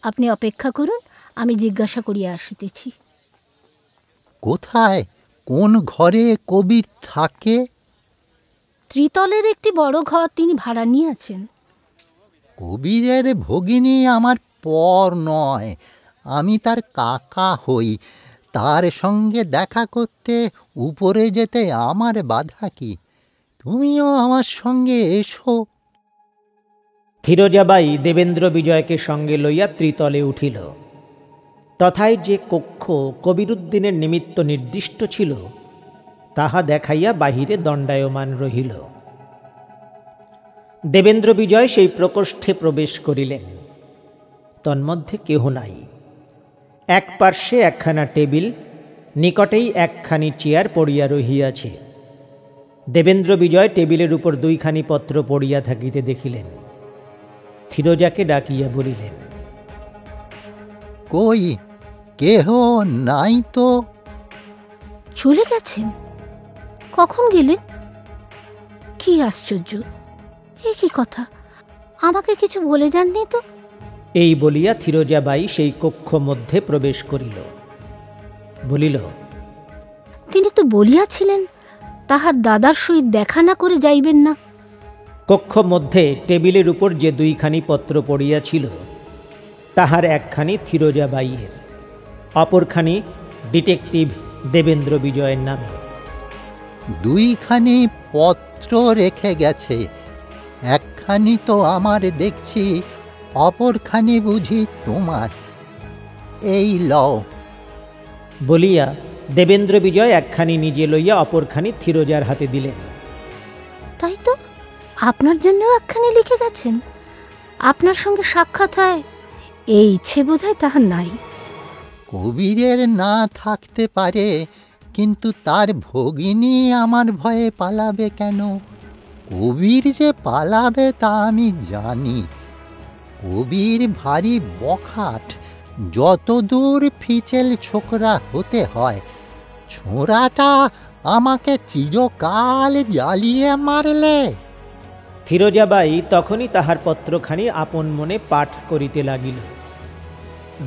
আপনি অপেক্ষা করুন, আমি জিজ্ঞাসা করিয়া আসিতেছি। কোথায়, কোন ঘরে কবির থাকে? ত্রিতলের একটি বড় ঘর তিনি ভাড়া নিয়েছেন। কবিরের ভগিনী আমার পর নয়, আমি তার কাকা হই। তার সঙ্গে দেখা করতে উপরে যেতে আমার বাধা কি? তুমিও আমার সঙ্গে এসো। থিরোজাবাই দেবেন্দ্র বিজয়কে সঙ্গে লইয়া ত্রিতলে উঠিল। তথায় যে কক্ষ কবিরউদ্দিনের নিমিত্ত নির্দিষ্ট ছিল, তাহা দেখাইয়া বাহিরে দণ্ডায়মান রহিল। দেবেন্দ্র বিজয় সেই প্রকোষ্ঠে প্রবেশ করিলেন। তন্মধ্যে কেহ নাই। এক পার্শ্বে একখানা টেবিল, নিকটেই একখানি চেয়ার পড়িয়া রহিয়াছে। দেবেন্দ্র বিজয় টেবিলের উপর 2খানি পত্র পড়িয়া থাকিতে দেখিলেন। থিরোজাকে ডাকিয়া বলিলেন, কই, কেহ নাই তো? চলে গেছেন? কখন গেলেন? কি আশ্চর্য, এ কি কথা! আমাকে কিছু বলে যাননি তো। এই বলিয়া থিরোজাবাই সেই কক্ষ মধ্যে প্রবেশ করিল। বলিল, তিনি তো বলিয়াছিলেন তাহার দাদার সহিত দেখা না করে যাইবেন না। কক্ষ মধ্যে টেবিলের উপর যে 2খানি পত্র পড়িয়াছিল, তাহার একখানি থিরোজাবাইয়ের, অপরখানি ডিটেকটিভ দেবেন্দ্র বিজয়ের নামে। 2খানি পত্র রেখে গেছে, একখানি তো আমার দেখছি, অপরখানি বুঝি তোমার। এই লও। বলিয়া দেবেন্দ্র বিজয় একখানি নিজে লইয়া অপরখানি থিরোজার হাতে দিলেন। তাই তো, আপনার জন্যও একখানি লিখে গেছেন। আপনার সঙ্গে সাক্ষাৎ হয় এই ইচ্ছে বোধহয় তাহার নাই। কবিরের না থাকতে পারে, কিন্তু তার ভগিনী আমার ভয়ে পালাবে কেন? কবির যে পালাবে তা আমি জানি। কবির ভারী বখাট, যত দূর ফিচেল ছোকরা হতে হয়। ছোঁড়াটা আমাকে চিরকাল জ্বালিয়ে মারলে। থিরোজাবাই তখনই তাহার পত্রখানি আপন মনে পাঠ করিতে লাগিল।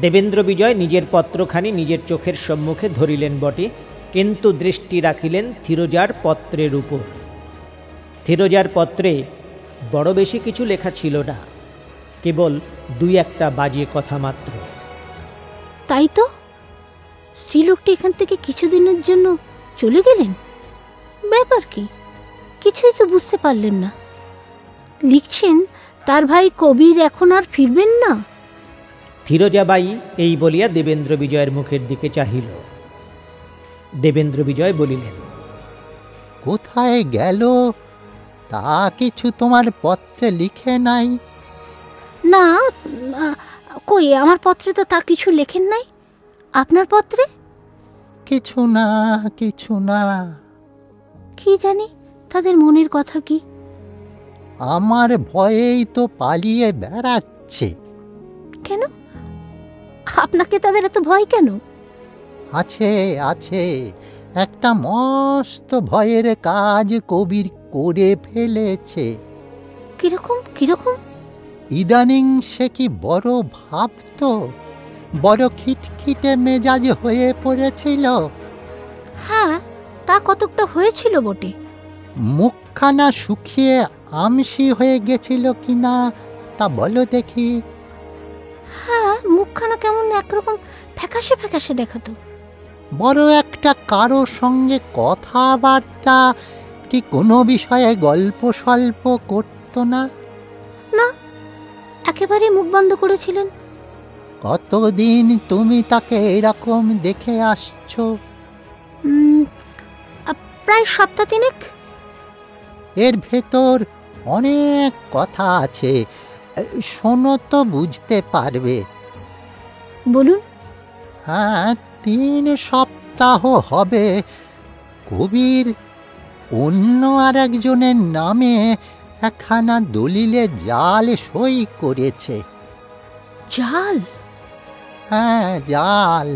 দেবেন্দ্র বিজয় নিজের পত্রখানি নিজের চোখের সম্মুখে ধরিলেন বটে, কিন্তু দৃষ্টি রাখিলেন থিরোজার পত্রের উপর। থিরোজার পত্রে বড় বেশি কিছু লেখা ছিল না, কেবল 2-1টা বাজে কথা মাত্র। তাই তো, স্ত্রীলোকটি এখান থেকে কিছুদিনের জন্য চলে গেলেন। ব্যাপার কি, কিছুই তো বুঝতে পারলেন না। লিখছেন তার ভাই কবির এখন আর ফিরবেন না। থিরোজাবাই এই বলিয়া দেবেন্দ্র বিজয়ের মুখের দিকে চাহিল। দেবেন্দ্র বিজয় বলিলেন, কোথায় গেল তা কিছু তোমার পত্রে লিখে নাই? না, কই আমার পত্রে তো তা কিছু লেখেন নাই। আপনার পত্রে? কিছু না, কিছু না। কি জানি তাদের মনের কথা কি। আমার ভয়েই তো পালিয়ে বেড়াচ্ছে। কেন? আপনাকে তাদের এত ভয় কেন? আছে আছে, একটা মস্ত ভয়ের কাজ কবির করে ফেলেছে। কিরকম কিরকম? ইদানিং সে কি বড় ভাবতো, বড় খিটখিটে মেজাজ হয়ে পড়েছিল। হ্যাঁ, তা কতকটা হয়েছিল বটে। মুখখানা শুকিয়ে আমসি হয়ে গেছিল কিনা তা বলো দেখি। হ্যাঁ, মুখখানা কেমন একরকম ফ্যাকাশে ফ্যাকাশে দেখাতো। বড় একটা কারো সঙ্গে কথাবার্তা কি কোনো বিষয়ে গল্প স্বল্প করতো না? না, একেবারে মুখ বন্ধ করেছিলেন। কতদিন তুমি তাকে এরকম দেখে আসছো? প্রায় সপ্তাহ তিনেক। এর ভেতর অনেক কথা আছে, শোনো তো বুঝতে পারবে। বলুন। হ্যাঁ, 3 সপ্তাহ হবে কবির অন্য আর একজনের নামে একখানা দলিলে জাল সই করেছে। জাল? হ্যাঁ, জাল।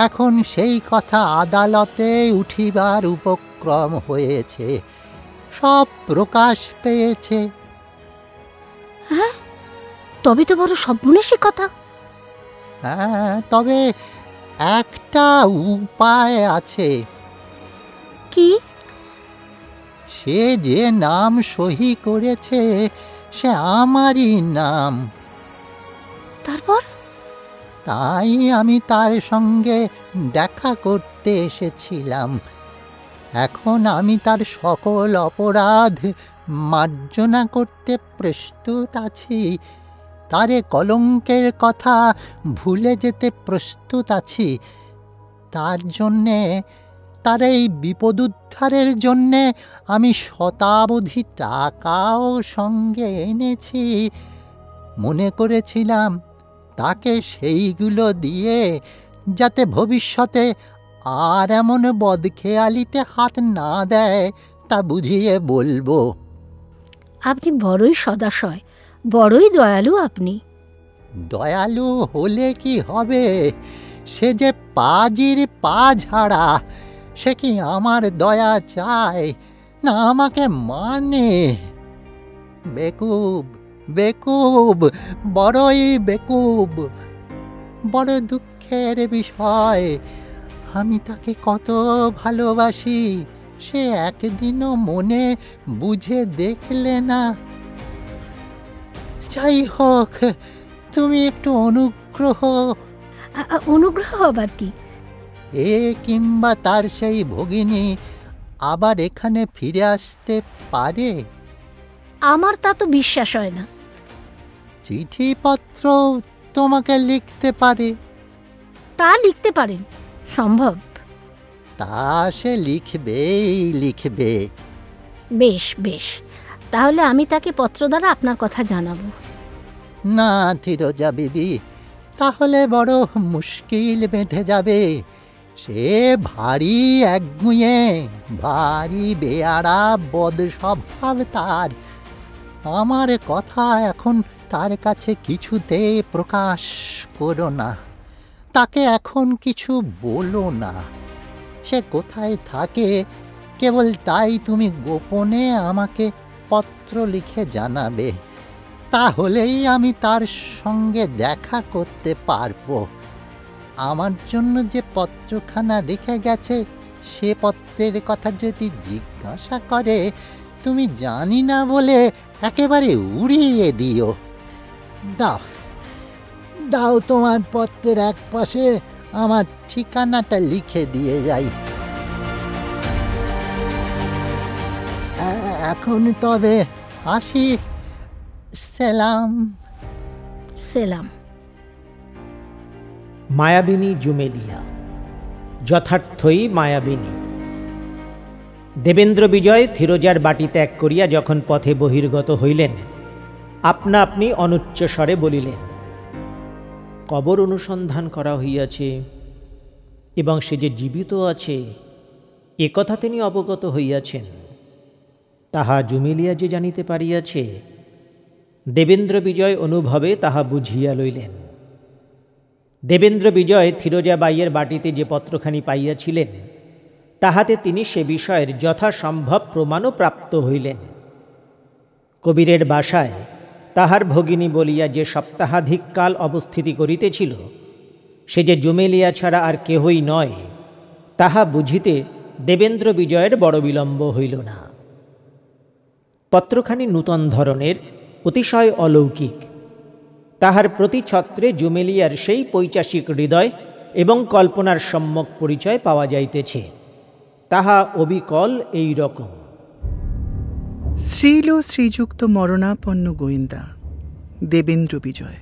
এখন সেই কথা আদালতে উঠিবার উপক্রম হয়েছে, সব প্রকাশ পেয়েছে। হ্যাঁ, তবে তো বড় সর্বনেশে কথা। হ্যাঁ, তবে একটা উপায় আছে। কি? সে যে নাম সহি করেছে সে আমারই নাম। তারপর? তাই আমি তার সঙ্গে দেখা করতে এসেছিলাম। এখন আমি তার সকল অপরাধ মার্জনা করতে প্রস্তুত আছি, তারে কলঙ্কের কথা ভুলে যেতে প্রস্তুত আছি। তার জন্যে, তার এই বিপদ উদ্ধারের জন্যে আমি শতাবধি টাকাও সঙ্গে এনেছি। মনে করেছিলাম তাকে সেইগুলো দিয়ে যাতে ভবিষ্যতে আর এমন বদখেয়ালিতে হাত না দেয় তা বুঝিয়ে বলবো। আপনি বড়ই সদাশয়, বড়ই দয়ালু আপনি। দয়ালু হলে কি হবে? সে যে পাজির পা ঝাড়া, সে কি আমার দয়া চায় না আমাকে মানে? বেকুব, বেকুব, বড়ই বেকুব। বড় দুঃখের বিষয়, আমি তাকে কত ভালোবাসি সে একদিনও মনে বুঝে দেখলে না। যাই হোক, তুমি একটু অনুগ্রহ। অনুগ্রহ আবার কি? এ কিংবা তার সেই ভগিনী আবার এখানে ফিরে আসতে পারে? আমার তা তো বিশ্বাস হয় না। চিঠিপত্র তোমাকে লিখতে পারে। তা লিখতে পারেন, সম্ভব। তা সে লিখবেই লিখবে। বেশ বেশ, তাহলে আমি তাকে পত্র দ্বারা আপনার কথা জানাবো। না ফিরোজা বিবি, তাহলে বড় মুশকিল বেঁধে যাবে। সে ভারী একগুঁয়ে, ভারী বেয়ারা বদ স্বভাব তার। আমার কথা এখন তার কাছে কিছুতে প্রকাশ করো না, তাকে এখন কিছু বলো না। সে কোথায় থাকে কেবল তাই তুমি গোপনে আমাকে পত্র লিখে জানাবে, তাহলেই আমি তার সঙ্গে দেখা করতে পারবো। আমার জন্য যে পত্রখানা রেখে গেছে সে পত্রের কথা যদি জিজ্ঞাসা করে, তুমি জানি না বলে একেবারে উড়িয়ে দিও। দাও দাও, তোমার পত্রের এক পাশে আমার ঠিকানাটা লিখে দিয়ে যাই। এখন তবে আসি, সেলাম। সেলাম। মায়াবিনী জুমেলিয়া, যথার্থই মায়াবিনী। দেবেন্দ্র বিজয় ফিরোজার বাটি ত্যাগ করিয়া যখন পথে বহির্গত হইলেন, আপনা আপনি অনুচ্চ স্বরে বলিলেন, কবর অনুসন্ধান করা হইয়াছে এবং সে যে জীবিত আছে এ কথা তিনি অবগত হইয়াছেন। তাহা জুমেলিয়া যে জানিতে পারিয়াছে, দেবেন্দ্র বিজয় অনুভবে তাহা বুঝিয়া লইলেন। দেবেন্দ্র বিজয় ফিরোজাবাইয়ের বাটিতে যে পত্রখানি পাইয়াছিলেন, তাহাতে তিনি সে বিষয়ের যথাসম্ভব প্রমাণও প্রাপ্ত হইলেন। কবিরের বাসায় তাহার ভগিনী বলিয়া যে সপ্তাহাধিক কাল অবস্থিতি করিতেছিল, সে যে জুমেলিয়া ছাড়া আর কেহই নয়, তাহা বুঝিতে দেবেন্দ্র বিজয়ের বড় বিলম্ব হইল না। পত্রখানি নূতন ধরনের, অতিশয় অলৌকিক। তাহার প্রতিছত্রে জুমেলিয়ার সেই পৈচাসিক হৃদয় এবং কল্পনার সম্যক পরিচয় পাওয়া যাইতেছে। তাহা অবিকল এই রকম। শ্রীল শ্রীযুক্ত মরণাপন্ন গোয়েন্দা দেবেন্দ্র বিজয়,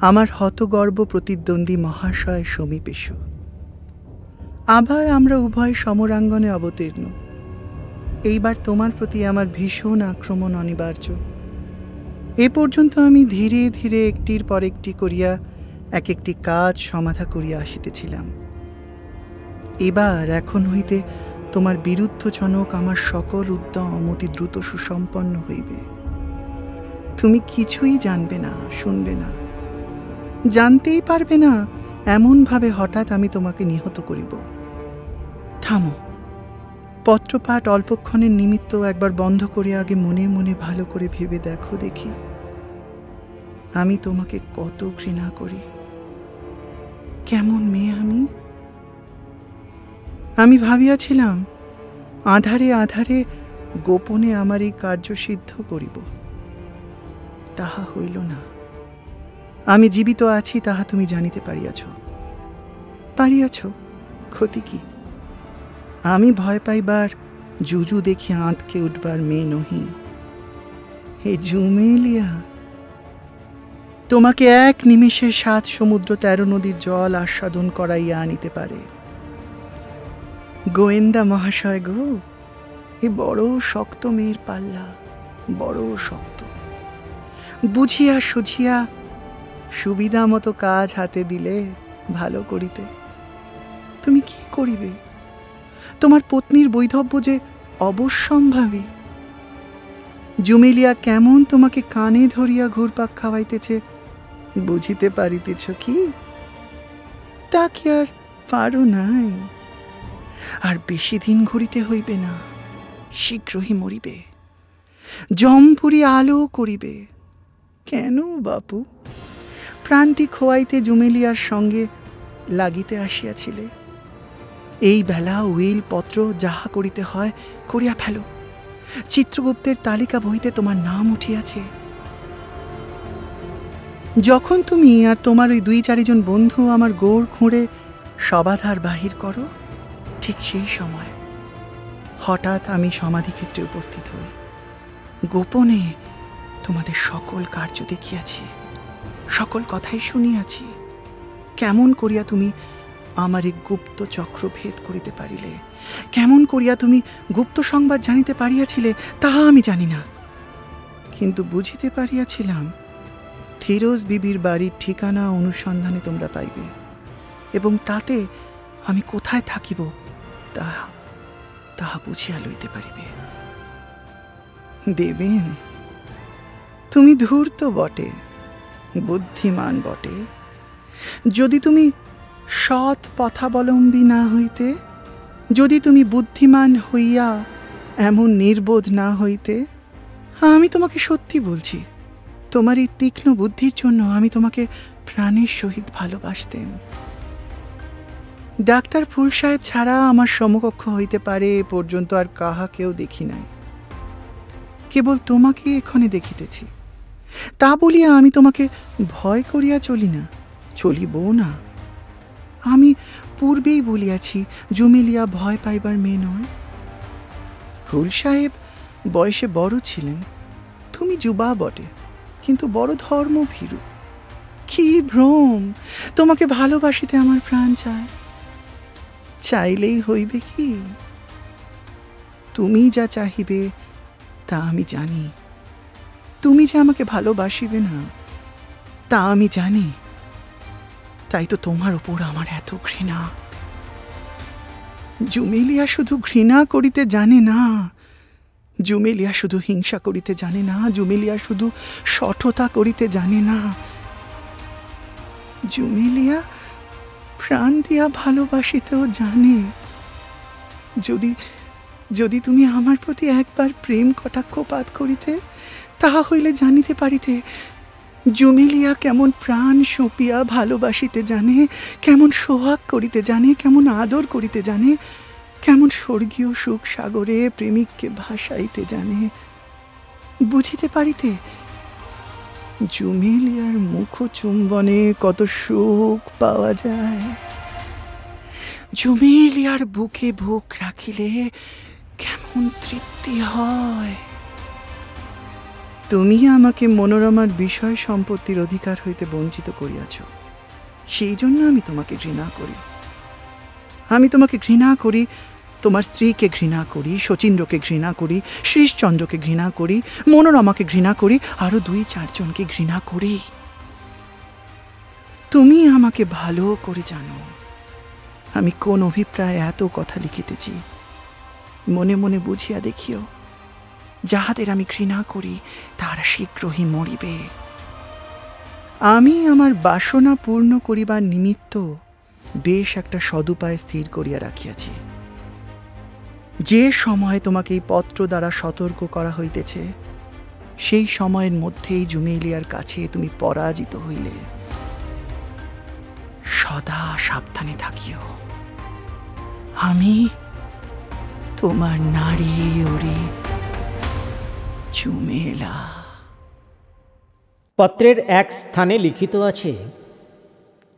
আমার হতগর্ব প্রতিদ্বন্দ্বী মহাশয় সমীপেশু, আবার আমরা উভয় সমরাঙ্গনে অবতীর্ণ। এইবার তোমার প্রতি আমার ভীষণ আক্রমণ অনিবার্য। এ পর্যন্ত আমি ধীরে ধীরে একটির পর একটি করিয়া এক একটি কাজ সমাধা করিয়া আসিতেছিলাম। এবার এখন হইতে তোমার বিরুদ্ধজনক আমার সকল উদ্যম অতি দ্রুত সুসম্পন্ন হইবে। তুমি কিছুই জানবে না, শুনবে না, জানতেই পারবে না এমনভাবে হঠাৎ আমি তোমাকে নিহত করিব। থামো, পত্রপাঠ অল্পক্ষণের নিমিত্ত একবার বন্ধ করে আগে মনে মনে ভালো করে ভেবে দেখো দেখি, আমি তোমাকে কত ঘৃণা করি। কেমন মেয়ে আমি ভাবিয়াছিলাম আধারে আধারে গোপনে আমার এই কার্য সিদ্ধ করিব। তাহা হইল না। আমি জীবিত আছি তাহা তুমি জানিতে পারিয়াছ। ক্ষতি কি? আমি ভয় পাইবার, জুজু দেখিয়া আঁতকে উঠবার মেয়ে নহি। হে জুমেলিয়া, তোমাকে এক নিমেষে 7 সমুদ্র 13 নদীর জল আস্বাদন করাইয়া আনিতে পারে। গোয়েন্দা মহাশয় গো, এ বড় শক্ত মেয়ের পাল্লা, বড় শক্ত। বুঝিয়া সুঝিয়া সুবিধা মতো কাজ হাতে দিলে ভালো করিতে। তুমি কি করিবে? তোমার পত্নীর বৈধব্য যে অবশ্যম্ভাবী। জুমেলিয়া কেমন তোমাকে কানে ধরিয়া ঘুরপাক খাওয়াইতেছে বুঝিতে পারিতেছ কি? তা কি আর পারো নাই? আর বেশি দিন ঘুরিতে হইবে না, শীঘ্রই মরিবে, জমপুরি আলো করিবে। কেন বাপু, প্রাণটি খোয়াইতে জুমেলিয়ার সঙ্গে লাগিতে আসিয়াছিলে। এই বেলা উইল পত্র যাহা করিতে হয় করিয়া ফেলো। চিত্রগুপ্তের তালিকা বইতে তোমার নাম উঠিয়াছে। যখন তুমি আর তোমার ওই 2-4 জন বন্ধু আমার গোড় খুঁড়ে সবাধার বাহির করো, ঠিক সেই সময় হঠাৎ আমি সমাধিক্ষেত্রে উপস্থিত হই। গোপনে তোমাদের সকল কার্য দেখিয়াছি, সকল কথাই শুনিয়াছি। কেমন করিয়া তুমি আমার এই গুপ্ত চক্র ভেদ করিতে পারিলে, কেমন করিয়া তুমি গুপ্ত সংবাদ জানিতে পারিয়াছিলে তাহা আমি জানি না, কিন্তু বুঝিতে পারিয়াছিলাম ফিরোজ বিবির বাড়ির ঠিকানা অনুসন্ধানে তোমরা পাইবে, এবং তাতে আমি কোথায় থাকিব তাহা বুঝিয়া লইতে পারিবে। দেবেন, তুমি ধূর্ত বটে, বুদ্ধিমান বটে। যদি তুমি সৎ পথাবলম্বী না হইতে, যদি তুমি বুদ্ধিমান হইয়া এমন নির্বোধ না হইতে, আমি তোমাকে সত্যি বলছি, তোমার এই তীক্ষ্ণ বুদ্ধির জন্য আমি তোমাকে প্রাণের সহিত ভালোবাসতেম। ডাক্তার ফুল সাহেব ছাড়া আমার সমকক্ষ হইতে পারে এ পর্যন্ত আর কাহাকেও দেখি নাই। কেবল তোমাকে এখানে দেখিতেছি। তা বলিয়া আমি তোমাকে ভয় করিয়া চলি না, চলিবও না। আমি পূর্বেই বলিয়াছি জুমেলিয়া ভয় পাইবার মেয়ে নয়। ফুল সাহেব বয়সে বড় ছিলেন, তুমি যুবা বটে, কিন্তু বড় ধর্মভীরু। কি ভ্রম! তোমাকে ভালোবাসিতে আমার প্রাণ চায়। চাইলেই হইবে কি? তুমি যা চাহিবে তা আমি জানি। তুমি যে আমাকে ভালোবাসিবে না তা আমি জানি। তাই তো তোমার উপর আমার এত ঘৃণা। জুমেলিয়া শুধু ঘৃণা করিতে জানে না, জুমেলিয়া শুধু হিংসা করিতে জানে না, জুমেলিয়া শুধু শঠতা করিতে জানে না, জুমেলিয়া প্রাণ দিয়া ভালোবাসিতেও জানে। যদি যদি তুমি আমার প্রতি একবার প্রেম কটাক্ষপাত করিতে, তাহা হইলে জানিতে পারিতে জুমেলিয়া কেমন প্রাণ সঁপিয়া ভালোবাসিতে জানে, কেমন সোহাগ করিতে জানে, কেমন আদর করিতে জানে, কেমন স্বর্গীয় সুখ সাগরে প্রেমিককে ভাসাইতে জানে। বুঝিতে পারিতে জুমেলিয়ার মুখ চুম্বনে কত সুখ পাওয়া যায়, জুমেলিয়ার বুকে বুক রাখিলে কেমন তৃপ্তি হয়। তুমি আমাকে মনোরমার বিষয় সম্পত্তির অধিকার হইতে বঞ্চিত করিয়াছ, সেই জন্য আমি তোমাকে ঘৃণা করি। আমি তোমাকে ঘৃণা করি, তোমার স্ত্রীকে ঘৃণা করি, শচীন্দ্রকে ঘৃণা করি, শ্রীশচন্দ্রকে ঘৃণা করি, মনোরমাকে ঘৃণা করি, আরো 2-4 জনকে ঘৃণা করি। তুমি আমাকে ভালো করে জানো আমি কোন অভিপ্রায়ে এত কথা লিখিতেছি। মনে মনে বুঝিয়া দেখিও, যাহাদের আমি ঘৃণা করি তাহারা শীঘ্রই মরিবে। আমি আমার বাসনা পূর্ণ করিবার নিমিত্ত বেশ একটা সদুপায় স্থির করিয়া রাখিয়াছি। যে সময় তোমাকে এই পত্র দ্বারা সতর্ক করা হইতেছে, সেই সময়ের মধ্যেই জুমেলিয়ার কাছে তুমি পরাজিত হইলে সদা সাবধানে থাকিও। আমি তোমার নারী ওরে জুমেলা। পত্রের এক স্থানে লিখিত আছে,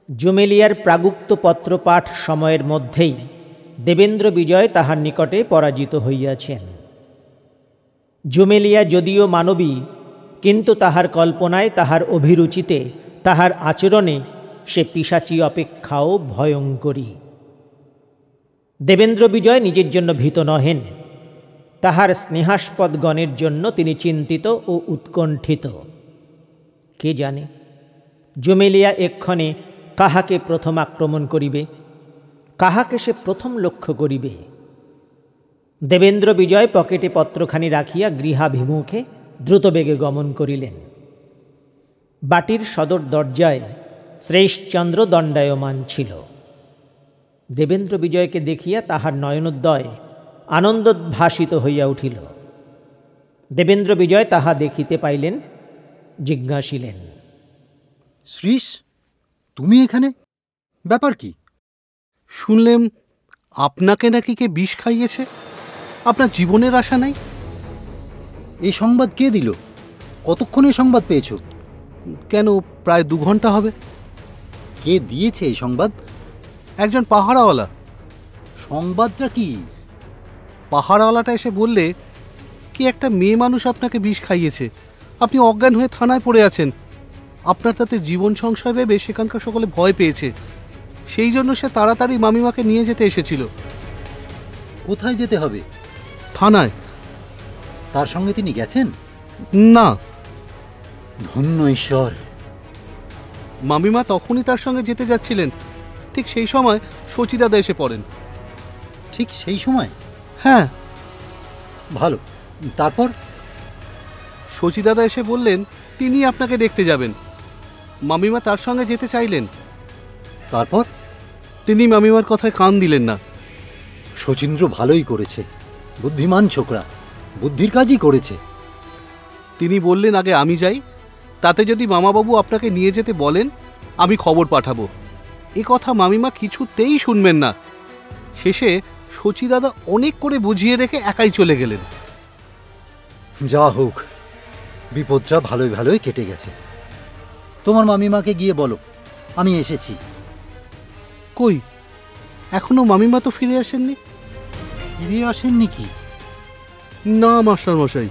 জুমেলিয়ার প্রাগুক্ত পত্রপাঠ সময়ের মধ্যেই দেবেন্দ্র বিজয় তাহার নিকটে পরাজিত হইয়াছেন। জুমেলিয়া যদিও মানবী, কিন্তু তাহার কল্পনায়, তাহার অভিরুচিতে, তাহার আচরণে সে পিশাচী অপেক্ষাও ভয়ঙ্করী। দেবেন্দ্র বিজয় নিজের জন্য ভীত নহেন, তাহার স্নেহাস্পদ গণের জন্য তিনি চিন্তিত ও উৎকণ্ঠিত। কে জানে জুমেলিয়া এক্ষণে কাহাকে প্রথম আক্রমণ করিবে, কাহাকে সে প্রথম লক্ষ্য করিবে। দেবেন্দ্র বিজয় পকেটে পত্রখানি রাখিয়া গৃহাভিমুখে দ্রুতবেগে গমন করিলেন। বাটির সদর দরজায় শ্রীশচন্দ্র দণ্ডায়মান ছিল। দেবেন্দ্র বিজয়কে দেখিয়া তাহার নয়নোদ্বয় আনন্দোদ্ভাসিত হইয়া উঠিল। দেবেন্দ্র বিজয় তাহা দেখিতে পাইলেন, জিজ্ঞাসিলেন, শ্রীশ, তুমি এখানে? ব্যাপার কি? শুনলেম আপনাকে নাকি কে বিষ খাইয়েছে। আপনার জীবনের আশা নাই? এই সংবাদ কে দিল? কতক্ষণ এই সংবাদ পেয়েছ? কেন, প্রায় 2 ঘন্টা হবে। কে দিয়েছে এই সংবাদ? একজন পাহারাওয়ালা। সংবাদটা কি? পাহারাওয়ালাটা এসে বললে কি একটা মেয়ে মানুষ আপনাকে বিষ খাইয়েছে, আপনি অজ্ঞান হয়ে থানায় পড়ে আছেন। আপনার তাতে জীবন সংশয় ভেবে সেখানকার সকলে ভয় পেয়েছে, সেই জন্য সে তাড়াতাড়ি মামিমাকে নিয়ে যেতে এসেছিল। কোথায় যেতে হবে? থানায়। তার সঙ্গে তিনি গেছেন? না। ধন্য ঈশ্বর। মামিমা তখনই তার সঙ্গে যেতে যাচ্ছিলেন, ঠিক সেই সময় শচীদাদা এসে পড়েন। ঠিক সেই সময়? হ্যাঁ। ভালো, তারপর? শচীদাদা এসে বললেন তিনি আপনাকে দেখতে যাবেন। মামিমা তার সঙ্গে যেতে চাইলেন। তারপর? তিনি মামিমার কথায় কান দিলেন না। শচীন্দ্র ভালোই করেছে, বুদ্ধিমান ছোকরা, বুদ্ধির কাজই করেছে। তিনি বললেন আগে আমি যাই, তাতে যদি মামাবাবু আপনাকে নিয়ে যেতে বলেন আমি খবর পাঠাবো। এ কথা মামিমা কিছুতেই শুনবেন না। শেষে শচীদাদা অনেক করে বুঝিয়ে রেখে একাই চলে গেলেন। যা হোক, বিপদটা ভালোই ভালোই কেটে গেছে। তোমার মামিমাকে গিয়ে বলো আমি এসেছি। কই, এখনো মামিমা তো ফিরে আসেননি। ফিরে আসেননি কি? না মাস্টার মশাই।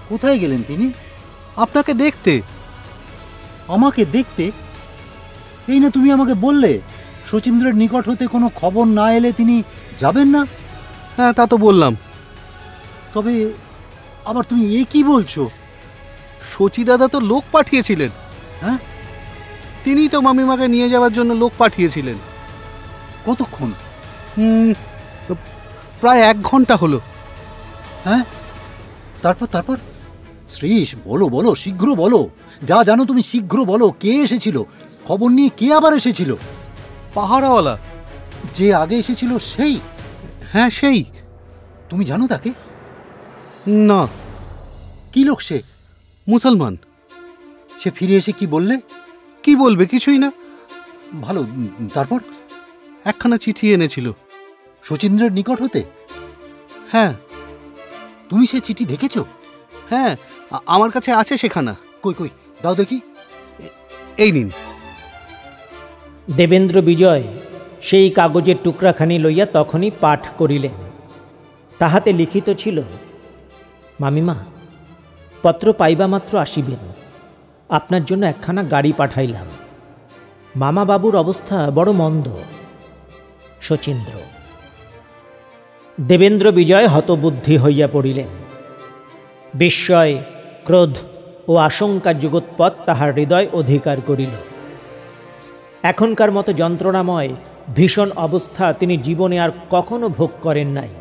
কোথায় গেলেন তিনি? আপনাকে দেখতে। আমাকে দেখতে? এই না তুমি আমাকে বললে শচীন্দ্রের নিকট হতে কোনো খবর না এলে তিনি যাবেন না। হ্যাঁ, তা তো বললাম, তবে আবার তুমি এ কি বলছো? শচী দাদা তো লোক পাঠিয়েছিলেন। হ্যাঁ, তিনিই তো মামিমাকে নিয়ে যাওয়ার জন্য লোক পাঠিয়েছিলেন। কতক্ষণ? প্রায় 1 ঘন্টা হলো। হ্যাঁ, তারপর তারপর শ্রীশ, বলো বলো, শীঘ্র বলো, যা জানো তুমি শীঘ্র বলো। কে এসেছিল? খবর নিয়ে কে আবার এসেছিল? পাহারাওয়ালা। যে আগে এসেছিল সেই? হ্যাঁ, সেই। তুমি জানো তাকে? না। কি লোক সে? মুসলমান। সে ফিরে এসে কি বললে? কি বলবে, কিছুই না। ভালো, তারপর? একখানা চিঠি এনেছিল। শচীন্দ্রের নিকট হতে? হ্যাঁ। তুমি সে চিঠি দেখেছ? হ্যাঁ, আমার কাছে আছে সেখানা। কই কই, দাও দেখি। এই নিন। দেবেন্দ্র বিজয় সেই কাগজের টুকরাখানি লইয়া তখনই পাঠ করিলেন। তাহাতে লিখিত ছিল, মামিমা, পত্র পাইবা মাত্র আসিবেন। আপনার জন্য একখানা গাড়ি পাঠাইলাম। মামা বাবুর অবস্থা বড় মন্দ। শচীন্দ্র। দেবেন্দ্র বিজয় হতবুদ্ধি হইয়া পড়িলেন। বিস্ময়, ক্রোধ ও আশঙ্কা যুগোৎপদ তাহার হৃদয় অধিকার করিল। এখনকার মতো যন্ত্রণাময় ভীষণ অবস্থা তিনি জীবনে আর কখনো ভোগ করেন নাই।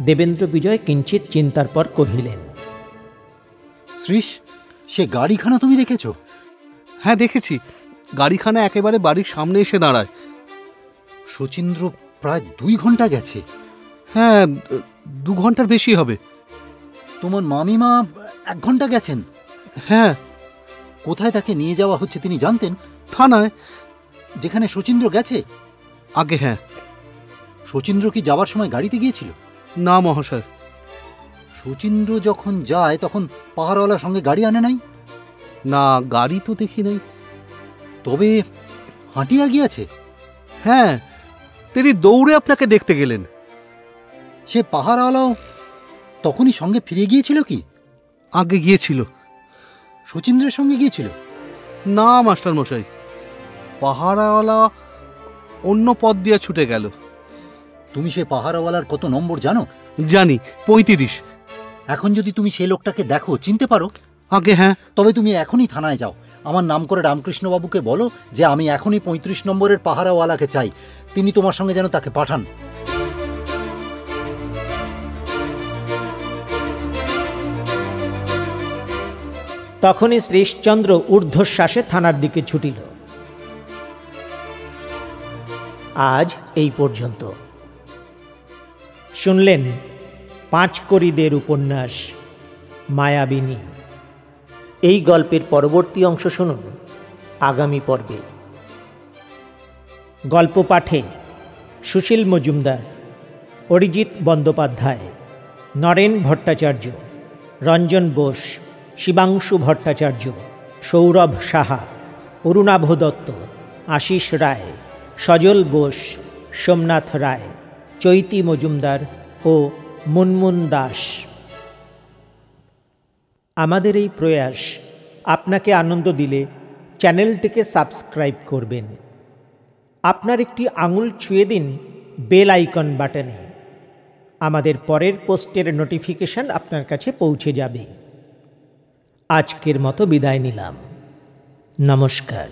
দেবেন্দ্র বিজয় কিঞ্চিত চিন্তার পর কহিলেন, শ্রীশ, সে গাড়িখানা তুমি দেখেছ? হ্যাঁ, দেখেছি। গাড়িখানা একেবারে বাড়ির সামনে এসে দাঁড়ায়। শচীন্দ্র প্রায় 2 ঘন্টা গেছে। হ্যাঁ, 2 ঘন্টার বেশি হবে। তোমার মামিমা 1 ঘন্টা গেছেন? হ্যাঁ। কোথায় তাকে নিয়ে যাওয়া হচ্ছে তিনি জানতেন? থানায়। যেখানে শচীন্দ্র গেছে? আগে হ্যাঁ। শচীন্দ্র কি যাওয়ার সময় গাড়িতে গিয়েছিল? না মহাশয়। শচীন্দ্র যখন যায় তখন পাহাড়ওয়ালার সঙ্গে গাড়ি আনে নাই? না, গাড়ি তো দেখি নাই। তবে হাঁটিয়া গিয়েছে? হ্যাঁ, তিনি দৌড়ে আপনাকে দেখতে গেলেন। সে পাহাড়ওয়ালাও তখনই সঙ্গে ফিরে গিয়েছিল কি? আগে গিয়েছিল। শচীন্দ্রের সঙ্গে গিয়েছিল? না মাস্টার মশাই, পাহাড়ওয়ালা অন্য পথ দিয়ে ছুটে গেল। তুমি সে পাহাড়ওয়ালার কত নম্বর জানো? জানি, 35। এখন যদি তুমি সেই লোকটাকে দেখো, চিনতে পারো? আগে হ্যাঁ। তবে তুমি এখনই থানায় যাও, আমার নাম করে রামকৃষ্ণবাবুকে বলো যে আমি এখনই 35 নম্বরের পাহারাওয়ালাকে চাই। তিনি তোমার সঙ্গে যেন তাকে পাঠান। তখনই শ্রীশচন্দ্র ঊর্ধ্বশ্বাসে থানার দিকে ছুটিল। আজ এই পর্যন্ত। শুনলেন পাঁচকড়িদের উপন্যাস মায়াবিনী। এই গল্পের পরবর্তী অংশ শুনুন আগামী পর্বে। গল্প পাঠে সুশীল মজুমদার, অরিজিৎ বন্দ্যোপাধ্যায়, নরেন ভট্টাচার্য, রঞ্জন বোস, শিবাংশু ভট্টাচার্য, সৌরভ সাহা, অরুণাভ দত্ত, আশিস রায়, সজল বোস, সোমনাথ রায়, চৈতি মজুমদার ও মুনমুন দাস। আমাদের এই প্রয়াস আপনাকে আনন্দ দিলে চ্যানেলটিকে সাবস্ক্রাইব করবেন। আপনার একটি আঙুল ছুঁয়ে দিন বেল আইকন বাটনে। আমাদের পরের পোস্টের নোটিফিকেশন আপনার কাছে পৌঁছে যাবে। আজকের মতো বিদায় নিলাম। নমস্কার।